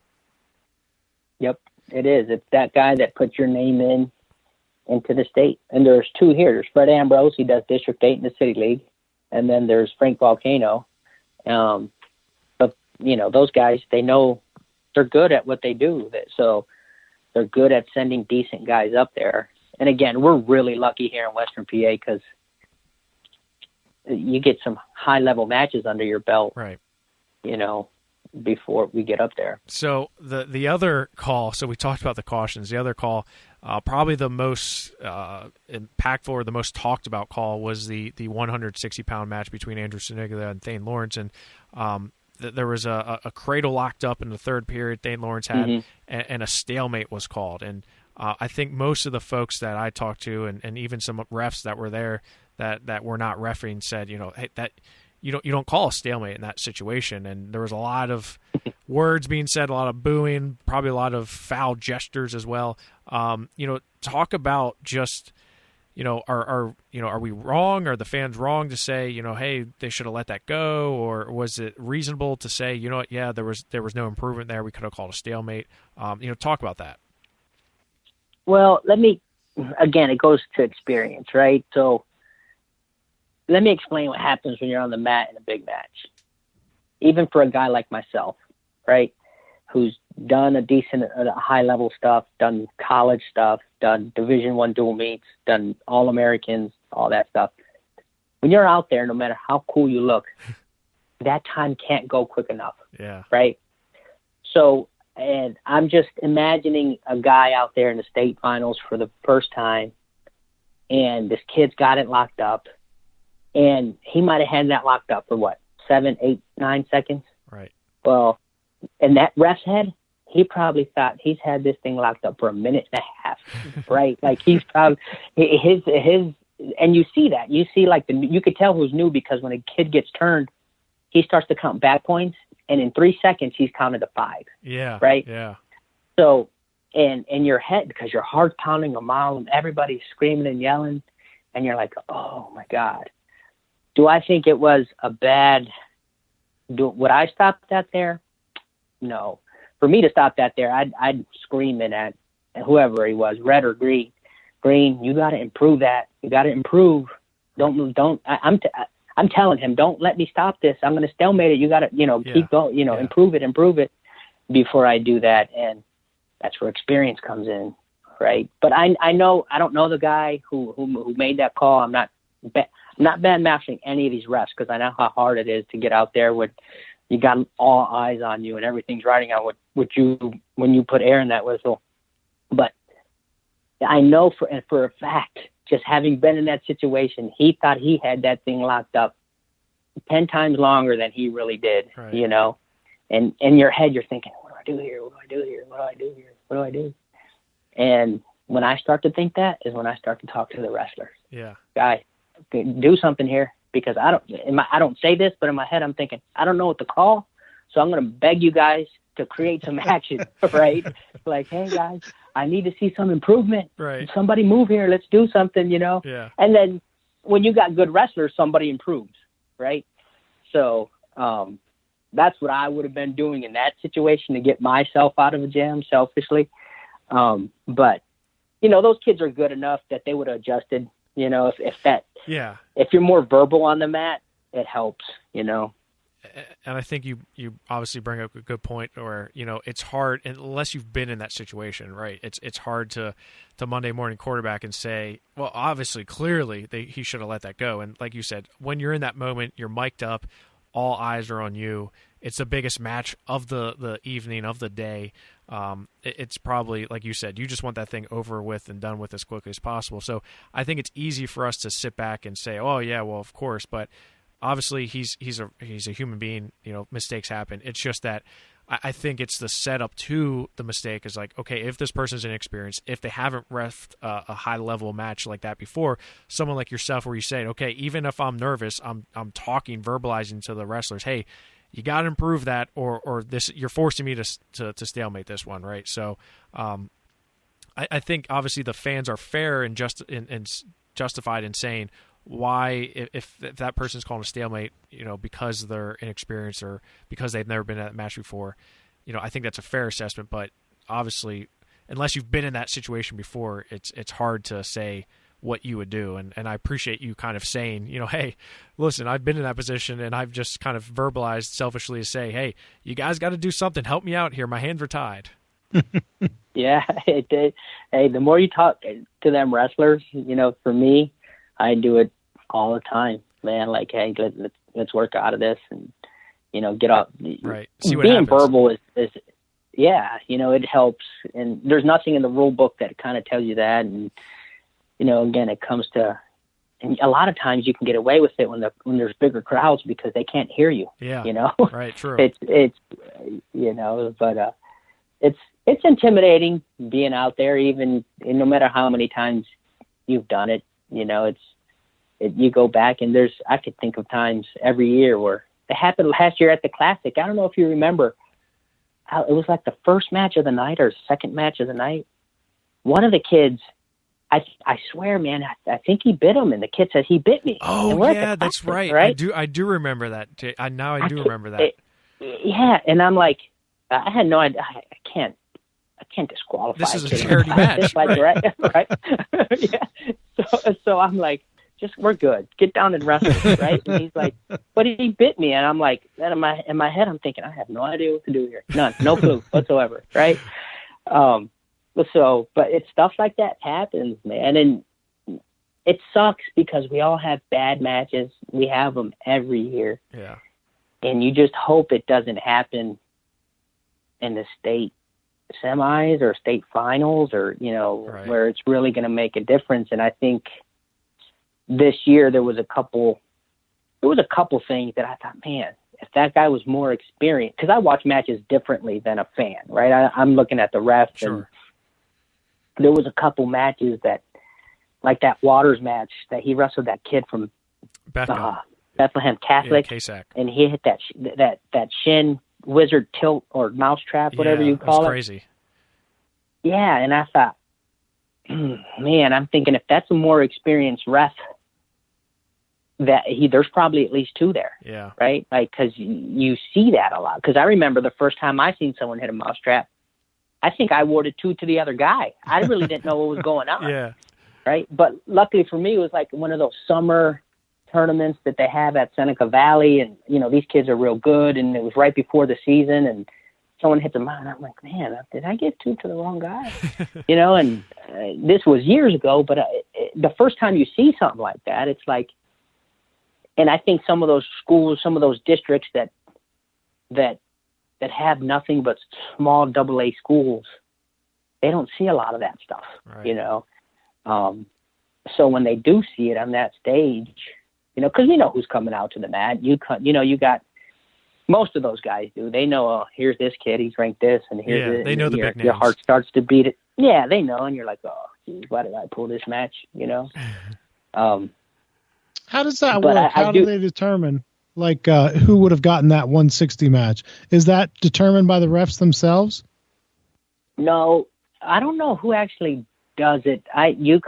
Yep, it is. It's that guy that puts your name into the state. And there's two here. There's Fred Ambrose, he does District 8 in the City League. And then there's Frank Volcano. But, those guys, they know they're good at what they do. So they're good at sending decent guys up there. And again, we're really lucky here in Western PA because you get some high-level matches under your belt, right? Before we get up there. So the other call, so we talked about the cautions. The other call, probably the most impactful or the most talked about call was the 160-pound match between Andrew Sinigla and Thane Lawrence. And there was a cradle locked up in the third period Thane Lawrence had, and a stalemate was called. And I think most of the folks that I talked to, and even some refs that were there that were not refereeing, said, hey, that you don't call a stalemate in that situation. And there was a lot of words being said, a lot of booing, probably a lot of foul gestures as well. Talk about just, are we wrong? Are the fans wrong to say, hey, they should have let that go? Or was it reasonable to say, what, yeah, there was no improvement there, we could have called a stalemate? Talk about that. Well, again, it goes to experience, right? So let me explain what happens when you're on the mat in a big match. Even for a guy like myself, right, who's done a high-level stuff, done college stuff, done Division I dual meets, done All-Americans, all that stuff. When you're out there, no matter how cool you look, that time can't go quick enough, right? So, and I'm just imagining a guy out there in the state finals for the first time, and this kid's got it locked up, and he might have had that locked up for 7, 8, 9 seconds? Right. Well, in that ref's head, he probably thought he's had this thing locked up for a minute and a half, right? Like he's probably his, and you see that. You see you could tell who's new because when a kid gets turned, he starts to count back points, and in 3 seconds he's counted to 5. Yeah. Right. Yeah. So, and in your head, because your heart's pounding a mile and everybody's screaming and yelling, and you're like, oh my God. Do I think it was a bad? Would I stop that there? No. For me to stop that there, I'd scream it at whoever he was, red or green. Green, you got to improve that. You got to improve. Don't. I'm telling him, don't let me stop this. I'm going to stalemate it. You got to, keep going. Improve it before I do that. And that's where experience comes in, right? But I know I don't know the guy who made that call. I'm not bad mashing any of these refs because I know how hard it is to get out there with you got all eyes on you and everything's riding on what you when you put air in that whistle. But I know for a fact, just having been in that situation, he thought he had that thing locked up 10 times longer than he really did, right. And in your head you're thinking, what do I do here? What do I do here? What do I do here? What do I do? And when I start to think that is when I start to talk to the wrestlers. Yeah. Guys, do something here, because I don't say this, but in my head I'm thinking, I don't know what to call. So I'm going to beg you guys to create some action, right? Like, hey guys, I need to see some improvement. Right. Somebody move here. Let's do something, Yeah. And then when you got good wrestlers, somebody improves, right? So that's what I would have been doing in that situation to get myself out of a jam, selfishly. But those kids are good enough that they would have adjusted, if you're more verbal on the mat, it helps, And I think you obviously bring up a good point where, it's hard unless you've been in that situation, right? It's hard to Monday morning quarterback and say, well, obviously, clearly he should have let that go. And like you said, when you're in that moment, you're mic'd up, all eyes are on you. It's the biggest match of the evening, of the day. It's probably, like you said, you just want that thing over with and done with as quickly as possible. So I think it's easy for us to sit back and say, oh yeah, well, of course, but obviously he's a human being, mistakes happen. It's just that I think it's the setup to the mistake is like, okay, if this person's inexperienced, if they haven't refed a high level match like that before, someone like yourself where you say, okay, even if I'm nervous, I'm talking, verbalizing to the wrestlers, hey, you got to improve that, or this, you're forcing me to stalemate this one, right? So I think obviously the fans are fair and justified in saying why, if that person's calling a stalemate, because they're inexperienced or because they've never been at a match before, I think that's a fair assessment. But obviously, unless you've been in that situation before, it's hard to say what you would do. And I appreciate you kind of saying, hey, listen, I've been in that position and I've just kind of verbalized selfishly to say, hey, you guys got to do something. Help me out here. My hands are tied. Yeah, it did. Hey, the more you talk to them wrestlers, for me, I do it all the time, man. Like, hey, let's work out of this and, get up. Right. See what being happens. verbal is yeah, it helps. And there's nothing in the rule book that kind of tells you that. And, again, it comes to, and a lot of times you can get away with it when there's bigger crowds because they can't hear you. Yeah. Right. True. It's but it's intimidating being out there, even no matter how many times you've done it. You go back and I could think of times every year where it happened last year at the Classic. I don't know if you remember how it was like the first match of the night or second match of the night. One of the kids, I swear, man, I think he bit him, and the kid says he bit me. Oh yeah, that's right. I do remember that. Now I do remember that. Yeah, and I'm like, I had no idea. I can't disqualify. This is a charity match, right? Yeah. So I'm like, we're good. Get down and wrestle, right? And he's like, but he bit me, and I'm like, that in my head, I'm thinking, I have no idea what to do here. None, no clue whatsoever, right? But it's stuff like that happens, man, and it sucks because we all have bad matches. We have them every year. Yeah. And you just hope it doesn't happen in the state semis or state finals or, right, where it's really going to make a difference. And I think this year there was a couple things that I thought, man, if that guy was more experienced, because I watch matches differently than a fan, right? I'm looking at the refs. Sure. And there was a couple matches that, like that Waters match that he wrestled that kid from Bethlehem Catholic, and he hit that shin wizard tilt or mousetrap, whatever you call it. Crazy. Yeah, and I thought, man, I'm thinking if that's a more experienced ref, there's probably at least two there. Yeah. Right? Like, because you see that a lot. Because I remember the first time I seen someone hit a mousetrap, I think I awarded two to the other guy. I really didn't know what was going on. Yeah. Right? But luckily for me, it was like one of those summer tournaments that they have at Seneca Valley, and these kids are real good, and it was right before the season, and someone hit them out, and I'm like, man, did I get two to the wrong guy? And this was years ago, but the first time you see something like that, it's like, and I think some of those schools, some of those districts that have nothing but small AA schools, they don't see a lot of that stuff, right. So when they do see it on that stage, because we know who's coming out to the mat. You got most of those guys do. They know, here's this kid, he's ranked this, and here's they know the big names. Your heart starts to beat it. Yeah, they know, and you're like, oh, geez, why did I pull this match? How does that work? How do they determine who would have gotten that 160 match? Is that determined by the refs themselves? No, I don't know who actually does it. You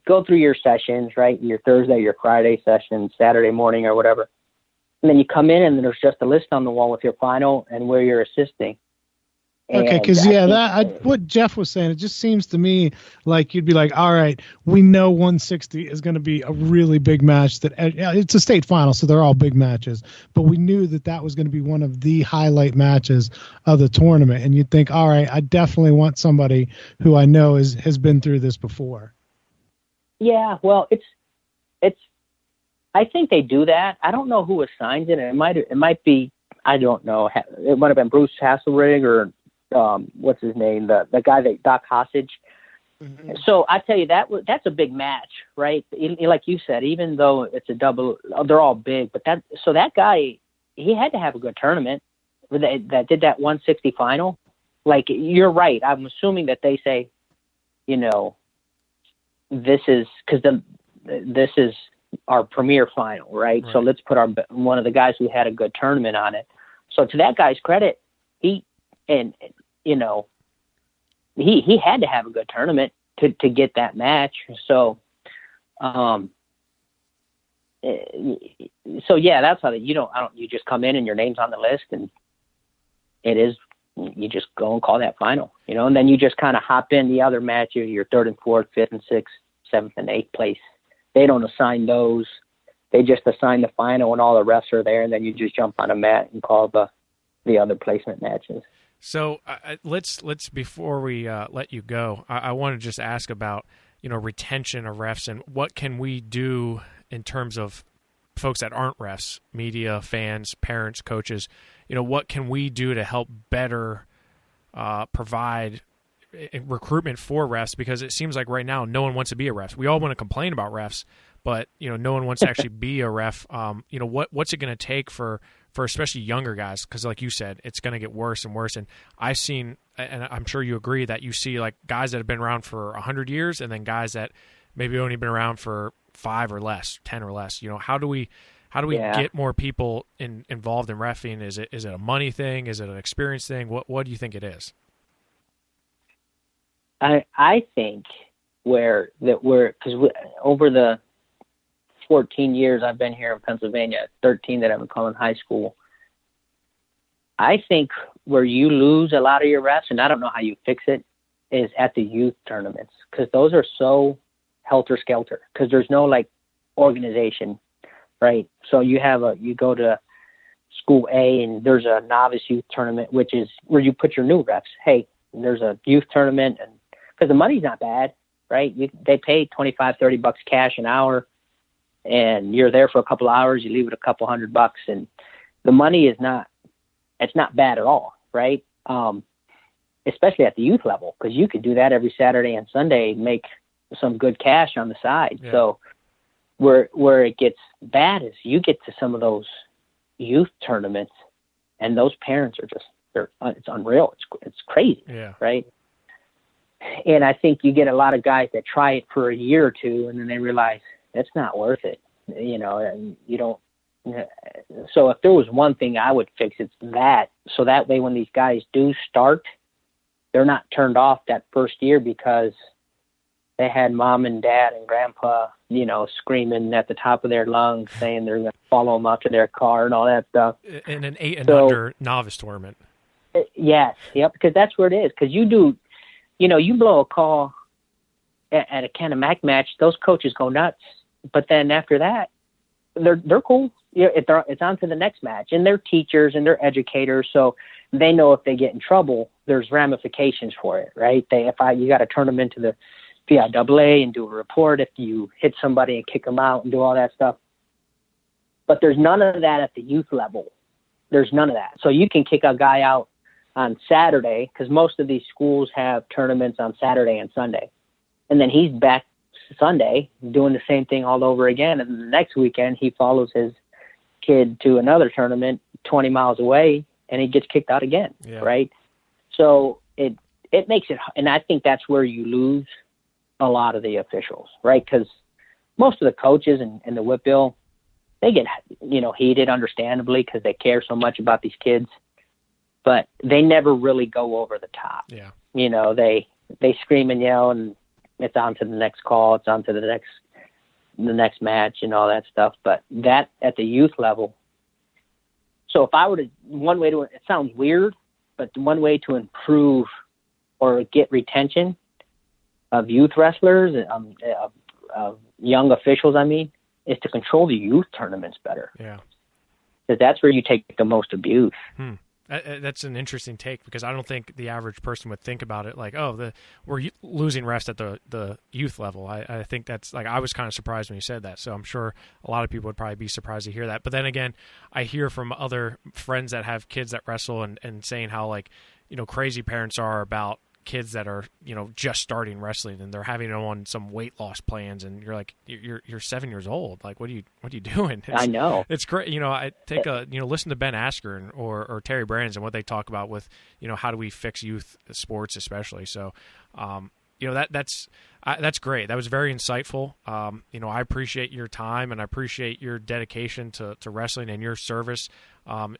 go through your sessions, right? Your Thursday, your Friday session, Saturday morning or whatever. And then you come in and there's just a list on the wall with your final and where you're assisting. Okay, because what Jeff was saying, it just seems to me like you'd be like, all right, we know 160 is going to be a really big match. That it's a state final, so they're all big matches. But we knew that was going to be one of the highlight matches of the tournament, and you'd think, all right, I definitely want somebody who I know has been through this before. Yeah, well, it's. I think they do that. I don't know who assigns it. It might be. I don't know. It might have been Bruce Hasselrig or. What's his name? The guy that Doc Hostage. Mm-hmm. So I tell you that's a big match, right? Like you said, even though it's a double, they're all big. But that guy, he had to have a good tournament that did that 160 final. Like you're right. I'm assuming that they say, this is our premier final, right? So let's put one of the guys who had a good tournament on it. So to that guy's credit, he had to have a good tournament to get that match. So yeah, that's how you just come in and your name's on the list and you just go and call that final, and then you just kind of hop in the other matches, your third and fourth, fifth and sixth, seventh and eighth place. They don't assign those. They just assign the final and all the refs are there. And then you just jump on a mat and call the other placement matches. So let's before we let you go, I want to just ask about retention of refs and what can we do in terms of folks that aren't refs, media, fans, parents, coaches. What can we do to help better provide recruitment for refs? Because it seems like right now no one wants to be a ref. We all want to complain about refs, but no one wants to actually be a ref. What's it going to take for especially younger guys, because like you said, it's going to get worse and worse. And I've seen, and I'm sure you agree, that you see like guys that have been around for 100 years and then guys that maybe only been around for 5 or less, 10 or less. How do we get more people involved in reffing? Is it a money thing? Is it an experience thing? What do you think it is? I think because over the 14 years I've been here in Pennsylvania, 13 that I've been calling high school, I think where you lose a lot of your refs, and I don't know how you fix it, is at the youth tournaments, because those are so helter-skelter, because there's no organization, right? So you go to school A and there's a novice youth tournament, which is where you put your new refs. Hey, there's a youth tournament, and because the money's not bad, right? They pay $25-$30 cash an hour, and you're there for a couple hours, you leave with a couple $100, and the money it's not bad at all, right? Especially at the youth level, because you could do that every Saturday and Sunday and make some good cash on the side. Yeah. So where it gets bad is you get to some of those youth tournaments, and those parents are it's unreal. It's crazy, yeah. Right? And I think you get a lot of guys that try it for a year or two, and then they realize it's not worth it, and you don't. So if there was one thing I would fix, it's that. So that way when these guys do start, they're not turned off that first year because they had mom and dad and grandpa, screaming at the top of their lungs saying they're going to follow them out to their car and all that stuff. In an 8 and under novice tournament. Yes. Yep. Because that's where it is. Because you do, you blow a call at a Kennebec match, those coaches go nuts. But then after that, they're cool. It's on to the next match, and they're teachers and they're educators, so they know if they get in trouble, there's ramifications for it, right? You got to turn them into the PIAA and do a report if you hit somebody and kick them out and do all that stuff. But there's none of that at the youth level. There's none of that. So you can kick a guy out on Saturday, because most of these schools have tournaments on Saturday and Sunday, and then he's back Sunday doing the same thing all over again, and the next weekend he follows his kid to another tournament 20 miles away and he gets kicked out again. Yeah. Right? So it makes it, and I think that's where you lose a lot of the officials, right? Because most of the coaches and the Whitbill, they get, heated, understandably, because they care so much about these kids, but they never really go over the top. Yeah. They scream and yell, and it's on to the next call. It's on to the next match and all that stuff. But that at the youth level. So if I were to, it sounds weird, but one way to improve or get retention of youth wrestlers, of young officials, is to control the youth tournaments better. Yeah. Because that's where you take the most abuse. That's an interesting take, because I don't think the average person would think about it like, we're losing refs at the youth level. I think that's like, I was kind of surprised when you said that. So I'm sure a lot of people would probably be surprised to hear that. But then again, I hear from other friends that have kids that wrestle and saying how, like, crazy parents are about kids that are, just starting wrestling, and they're having them on some weight loss plans, and you're like, you're 7 years old. Like, what are you doing? I know. It's great. I take listen to Ben Askren or Terry Brands and what they talk about with, how do we fix youth sports, especially. So, that's great. That was very insightful. I appreciate your time, and I appreciate your dedication to wrestling and your service,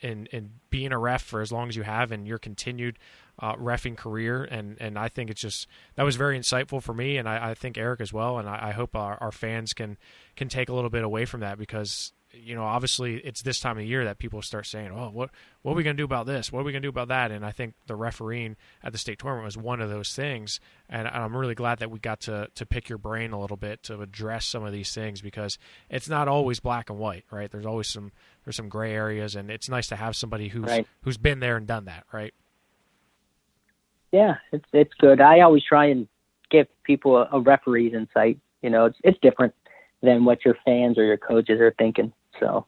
in being a ref for as long as you have, and your continued reffing career. And I think that was very insightful for me, and I think Eric as well. And I hope our fans can take a little bit away from that, because obviously it's this time of year that people start saying, oh, what are we going to do about this? What are we going to do about that? And I think the refereeing at the state tournament was one of those things. And I'm really glad that we got to pick your brain a little bit to address some of these things, because it's not always black and white, right? There's always some gray areas, and it's nice to have somebody who's been there and done that, right? Yeah, it's good. I always try and give people a referee's insight. It's different than what your fans or your coaches are thinking. So,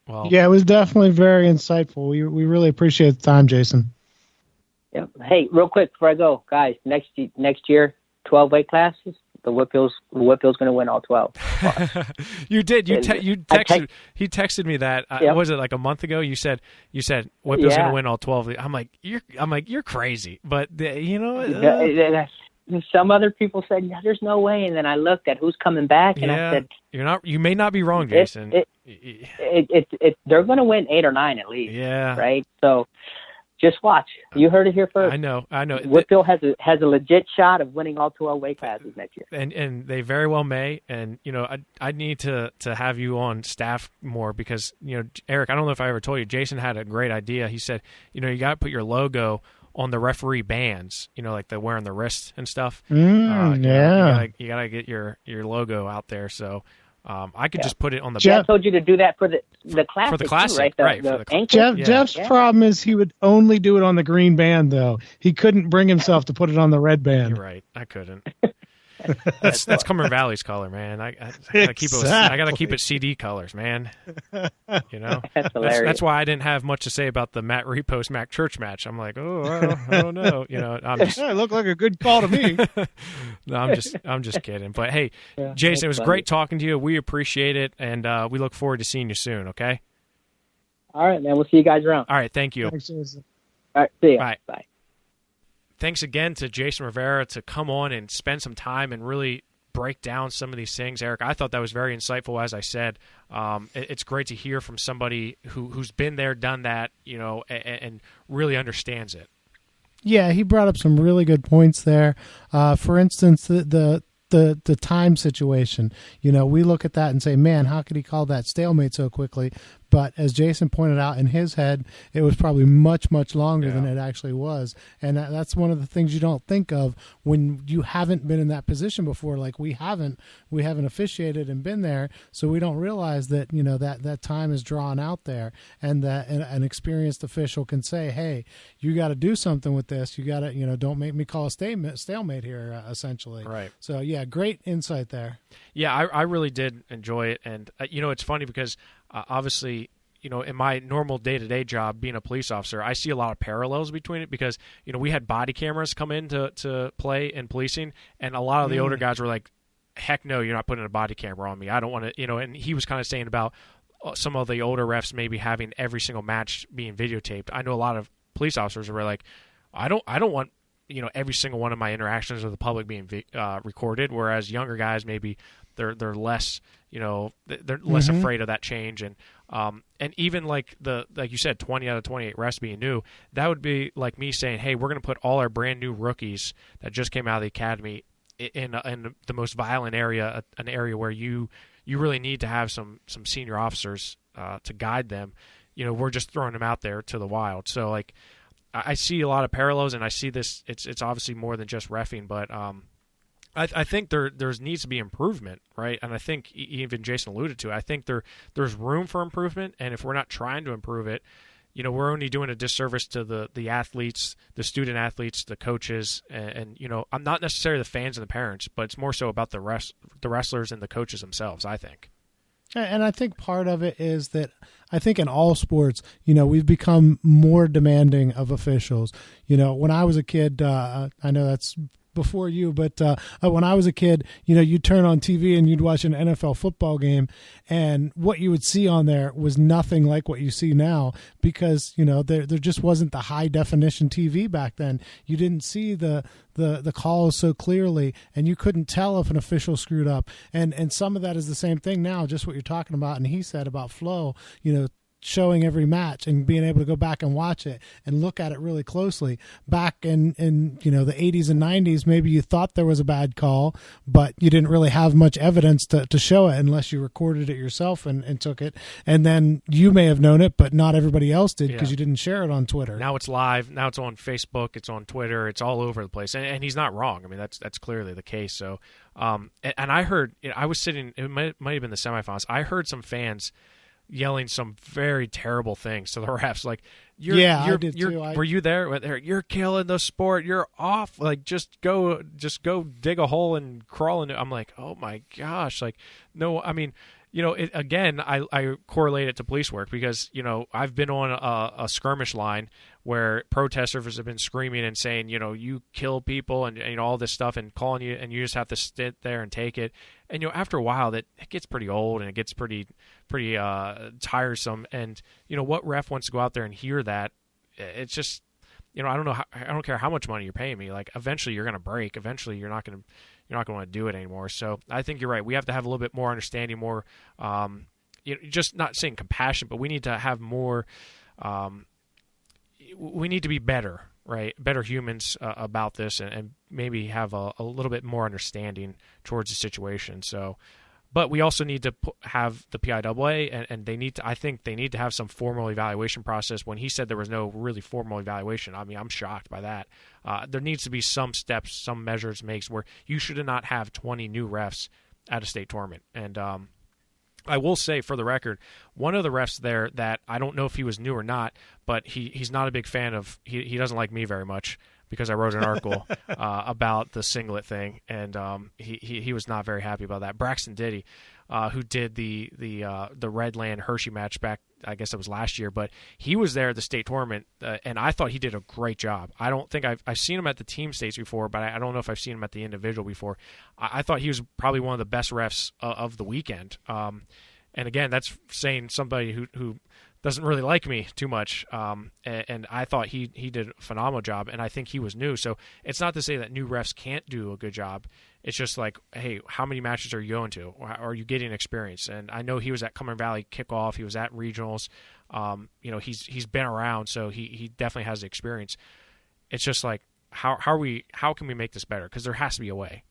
well, yeah, it was definitely very insightful. We really appreciate the time, Jason. Yeah. Hey, real quick before I go, guys, next year, 12 weight classes. The Whitbill's going to win all 12. You did. He texted me that. Yep. Was it like a month ago? You said Whitbill's going to win all 12. I'm like, you're crazy. But some other people said, there's no way. And then I looked at who's coming back, and I said, you may not be wrong, Jason. They're going to win 8 or 9 at least. Yeah. Right. So just watch. You heard it here first. I know. Whitbill has a legit shot of winning all 12 weight classes next year. And they very well may. And, I need to have you on staff more, because, Eric, I don't know if I ever told you, Jason had a great idea. He said, you got to put your logo on the referee bands, like the wearing the wrist and stuff. Yeah. You gotta get your logo out there. So I could just put it on the. Jeff told you to do that for the classic. For the classic, too, right? For the ankle? Jeff's problem is he would only do it on the green band, though. He couldn't bring himself to put it on the red band. You're right. I couldn't. That's Cumberland Valley's color, man. I gotta keep it CD colors, man. That's hilarious. That's why I didn't have much to say about the Matt Repost Mac Church match. I'm like, I don't know. It looked like a good call to me. No, I'm just kidding. But hey, Jason, it was great talking to you. We appreciate it, and we look forward to seeing you soon. Okay. All right, man. We'll see you guys around. All right. Thank you. Thanks, Jason. All right. See you. Bye. Bye. Thanks again to Jason Rivera to come on and spend some time and really break down some of these things. Eric, I thought that was very insightful, as I said. It's great to hear from somebody who's been there, done that, and really understands it. Yeah, he brought up some really good points there. For instance, the time situation. We look at that and say, man, how could he call that stalemate so quickly? But as Jason pointed out, in his head, it was probably much, much longer than it actually was. And that's one of the things you don't think of when you haven't been in that position before. Like we haven't officiated and been there, so we don't realize that, that time is drawn out there, and that an experienced official can say, hey, you got to do something with this. You got to, don't make me call a stalemate here, essentially. Right. So, yeah, great insight there. Yeah, I really did enjoy it. And, it's funny because obviously, in my normal day-to-day job being a police officer, I see a lot of parallels between it because, we had body cameras come in to play in policing, and a lot of the older guys were like, heck no, you're not putting a body camera on me. I don't want to, and he was kind of saying about some of the older refs maybe having every single match being videotaped. I know a lot of police officers were like, I don't want every single one of my interactions with the public being recorded, whereas younger guys, maybe they're less, they're less afraid of that change. And even like you said, 20 out of 28 refs being new, that would be like me saying, hey, we're going to put all our brand new rookies that just came out of the academy in the most violent area, an area where you really need to have some senior officers to guide them. We're just throwing them out there to the wild. So like, I see a lot of parallels, and I see this. It's obviously more than just reffing, but I think there needs to be improvement, right? And I think even Jason alluded to it. I think there's room for improvement, and if we're not trying to improve it, we're only doing a disservice to the athletes, the student athletes, the coaches, and I'm not necessarily the fans and the parents, but it's more so about the wrestlers and the coaches themselves, I think. And I think part of it is that I think in all sports, we've become more demanding of officials. When I was a kid, I know that's before you, but when I was a kid, you'd turn on TV and you'd watch an NFL football game, and what you would see on there was nothing like what you see now, because there just wasn't the high definition TV back then. You didn't see the calls so clearly, and you couldn't tell if an official screwed up. And some of that is the same thing now, just what you're talking about. And he said about flow, showing every match and being able to go back and watch it and look at it really closely. Back in the 80s and 90s, maybe you thought there was a bad call, but you didn't really have much evidence to show it unless you recorded it yourself and took it. And then you may have known it, but not everybody else did because you didn't share it on Twitter. Now it's live. Now it's on Facebook. It's on Twitter. It's all over the place. And he's not wrong. I mean, that's clearly the case. So, and I heard, I was sitting, it might have been the semifinals. I heard some fans yelling some very terrible things to the refs, like I did too. Were you there? You're killing the sport. You're off. Like just go dig a hole and crawl into. I'm like, oh my gosh, like no. I mean, again, I correlate it to police work because I've been on a skirmish line where protesters have been screaming and saying, you kill people and all this stuff and calling you, and you just have to sit there and take it. And after a while, it gets pretty old and it gets pretty tiresome. And what ref wants to go out there and hear that? It's just I don't care how much money you're paying me. Like eventually you're going to break. Eventually you're not going to want to do it anymore. So I think you're right. We have to have a little bit more understanding, more just not saying compassion, but we need to have more. We need to be better, right? Better humans about this, and maybe have a little bit more understanding towards the situation. So, but we also need to have the PIAA, and they need to. I think they need to have some formal evaluation process. When he said there was no really formal evaluation, I mean, I'm shocked by that. There needs to be some steps, some measures makes where you should not have 20 new refs at a state tournament. And I will say, for the record, one of the refs there that I don't know if he was new or not, but he's not a big fan of. He doesn't like me very much because I wrote an article about the singlet thing, and he was not very happy about that. Braxton Diddy, who did the Redland Hershey match back, I guess it was last year, but he was there at the state tournament, and I thought he did a great job. I don't think I've seen him at the team states before, but I don't know if I've seen him at the individual before. I thought he was probably one of the best refs of the weekend. And again, that's saying somebody who doesn't really like me too much. And I thought he did a phenomenal job, and I think he was new. So it's not to say that new refs can't do a good job. It's just like, hey, how many matches are you going to? Or are you getting experience? And I know he was at Cumberland Valley kickoff. He was at regionals. He's been around, so he definitely has the experience. It's just like, how can we make this better? Because there has to be a way.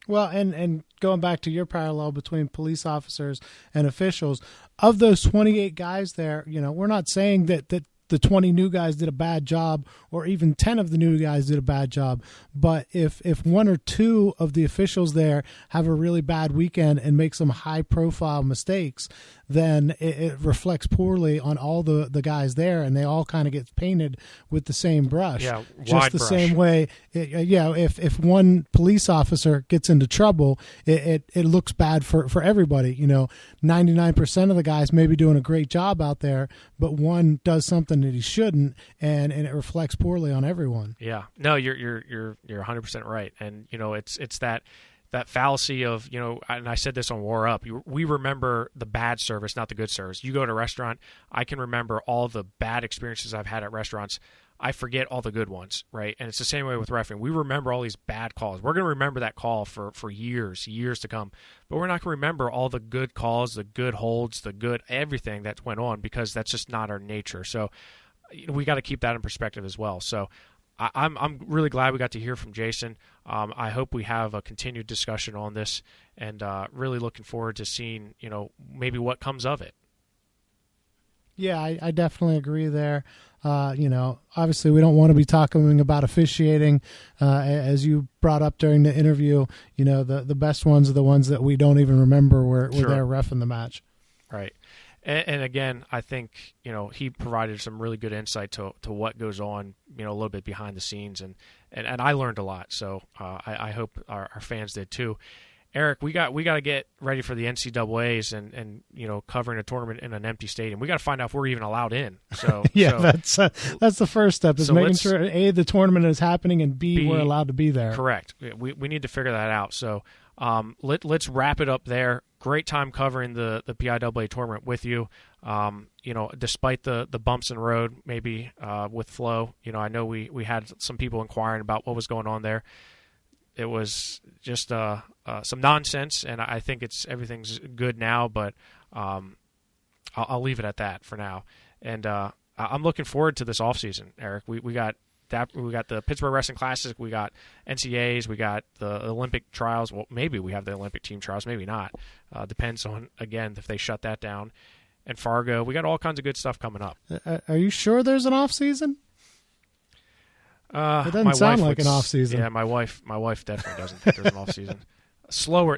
Well, and going back to your parallel between police officers and officials, of those 28 guys there, we're not saying that the 20 new guys did a bad job, or even 10 of the new guys did a bad job. But if one or two of the officials there have a really bad weekend and make some high-profile mistakes, then it reflects poorly on all the guys there, and they all kind of get painted with the same brush. Yeah, just the same way. If one police officer gets into trouble, it looks bad for everybody. 99% of the guys may be doing a great job out there, but one does something that he shouldn't, and it reflects poorly on everyone. Yeah, no, you're 100% right, and it's that fallacy of, and I said this on War Up, we remember the bad service, not the good service. You go to a restaurant, I can remember all the bad experiences I've had at restaurants. I forget all the good ones, right? And it's the same way with refereeing. We remember all these bad calls. We're going to remember that call for years to come. But we're not going to remember all the good calls, the good holds, the good everything that went on, because that's just not our nature. So we got to keep that in perspective as well. So I'm really glad we got to hear from Jason. I hope we have a continued discussion on this, and really looking forward to seeing, maybe what comes of it. Yeah, I definitely agree there. Obviously we don't want to be talking about officiating, as you brought up during the interview. The best ones are the ones that we don't even remember were there reffing the match. Right. And again, I think, he provided some really good insight to what goes on, a little bit behind the scenes, and I learned a lot. So I hope our fans did too. Eric, we got to get ready for the NCAAs and covering a tournament in an empty stadium. We got to find out if we're even allowed in. So that's the first step, is making sure A, the tournament is happening, and B, we're allowed to be there. Correct. We need to figure that out. So let's wrap it up there. Great time covering the PIAA tournament with you. Despite the bumps in the road, maybe with flow, I know we had some people inquiring about what was going on there. It was just some nonsense, and I think everything's good now. But I'll leave it at that for now. And I'm looking forward to this off season, Eric. We got the Pittsburgh Wrestling Classic, we got NCAAs, we got the Olympic trials. Well, maybe we have the Olympic team trials, maybe not. Depends on, again, if they shut that down. And Fargo, we got all kinds of good stuff coming up. Are you sure there's an off season? It doesn't sound like an off season. Yeah, my wife definitely doesn't think there's an off season.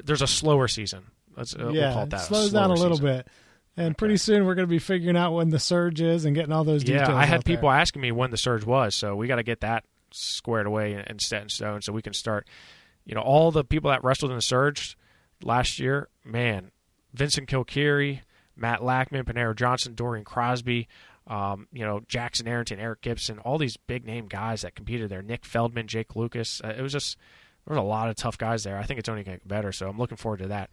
There's a slower season. We'll call it that. It slows down a little bit. And pretty soon we're going to be figuring out when the surge is and getting all those details. Yeah, I had people asking me when the surge was, so we got to get that squared away and set in stone so we can start. All the people that wrestled in the surge last year, man, Vincent Kilkeary, Matt Lackman, Panero Johnson, Dorian Crosby, Jackson Arrington, Eric Gibson, all these big name guys that competed there. Nick Feldman, Jake Lucas. There was a lot of tough guys there. I think it's only going to get better, so I'm looking forward to that.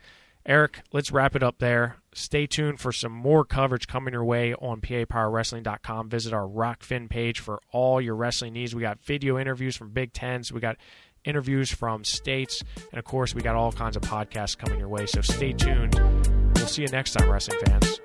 Eric, let's wrap it up there. Stay tuned for some more coverage coming your way on PAPowerWrestling.com. Visit our Rockfin page for all your wrestling needs. We got video interviews from Big Tens. We got interviews from states. And, of course, we got all kinds of podcasts coming your way. So stay tuned. We'll see you next time, wrestling fans.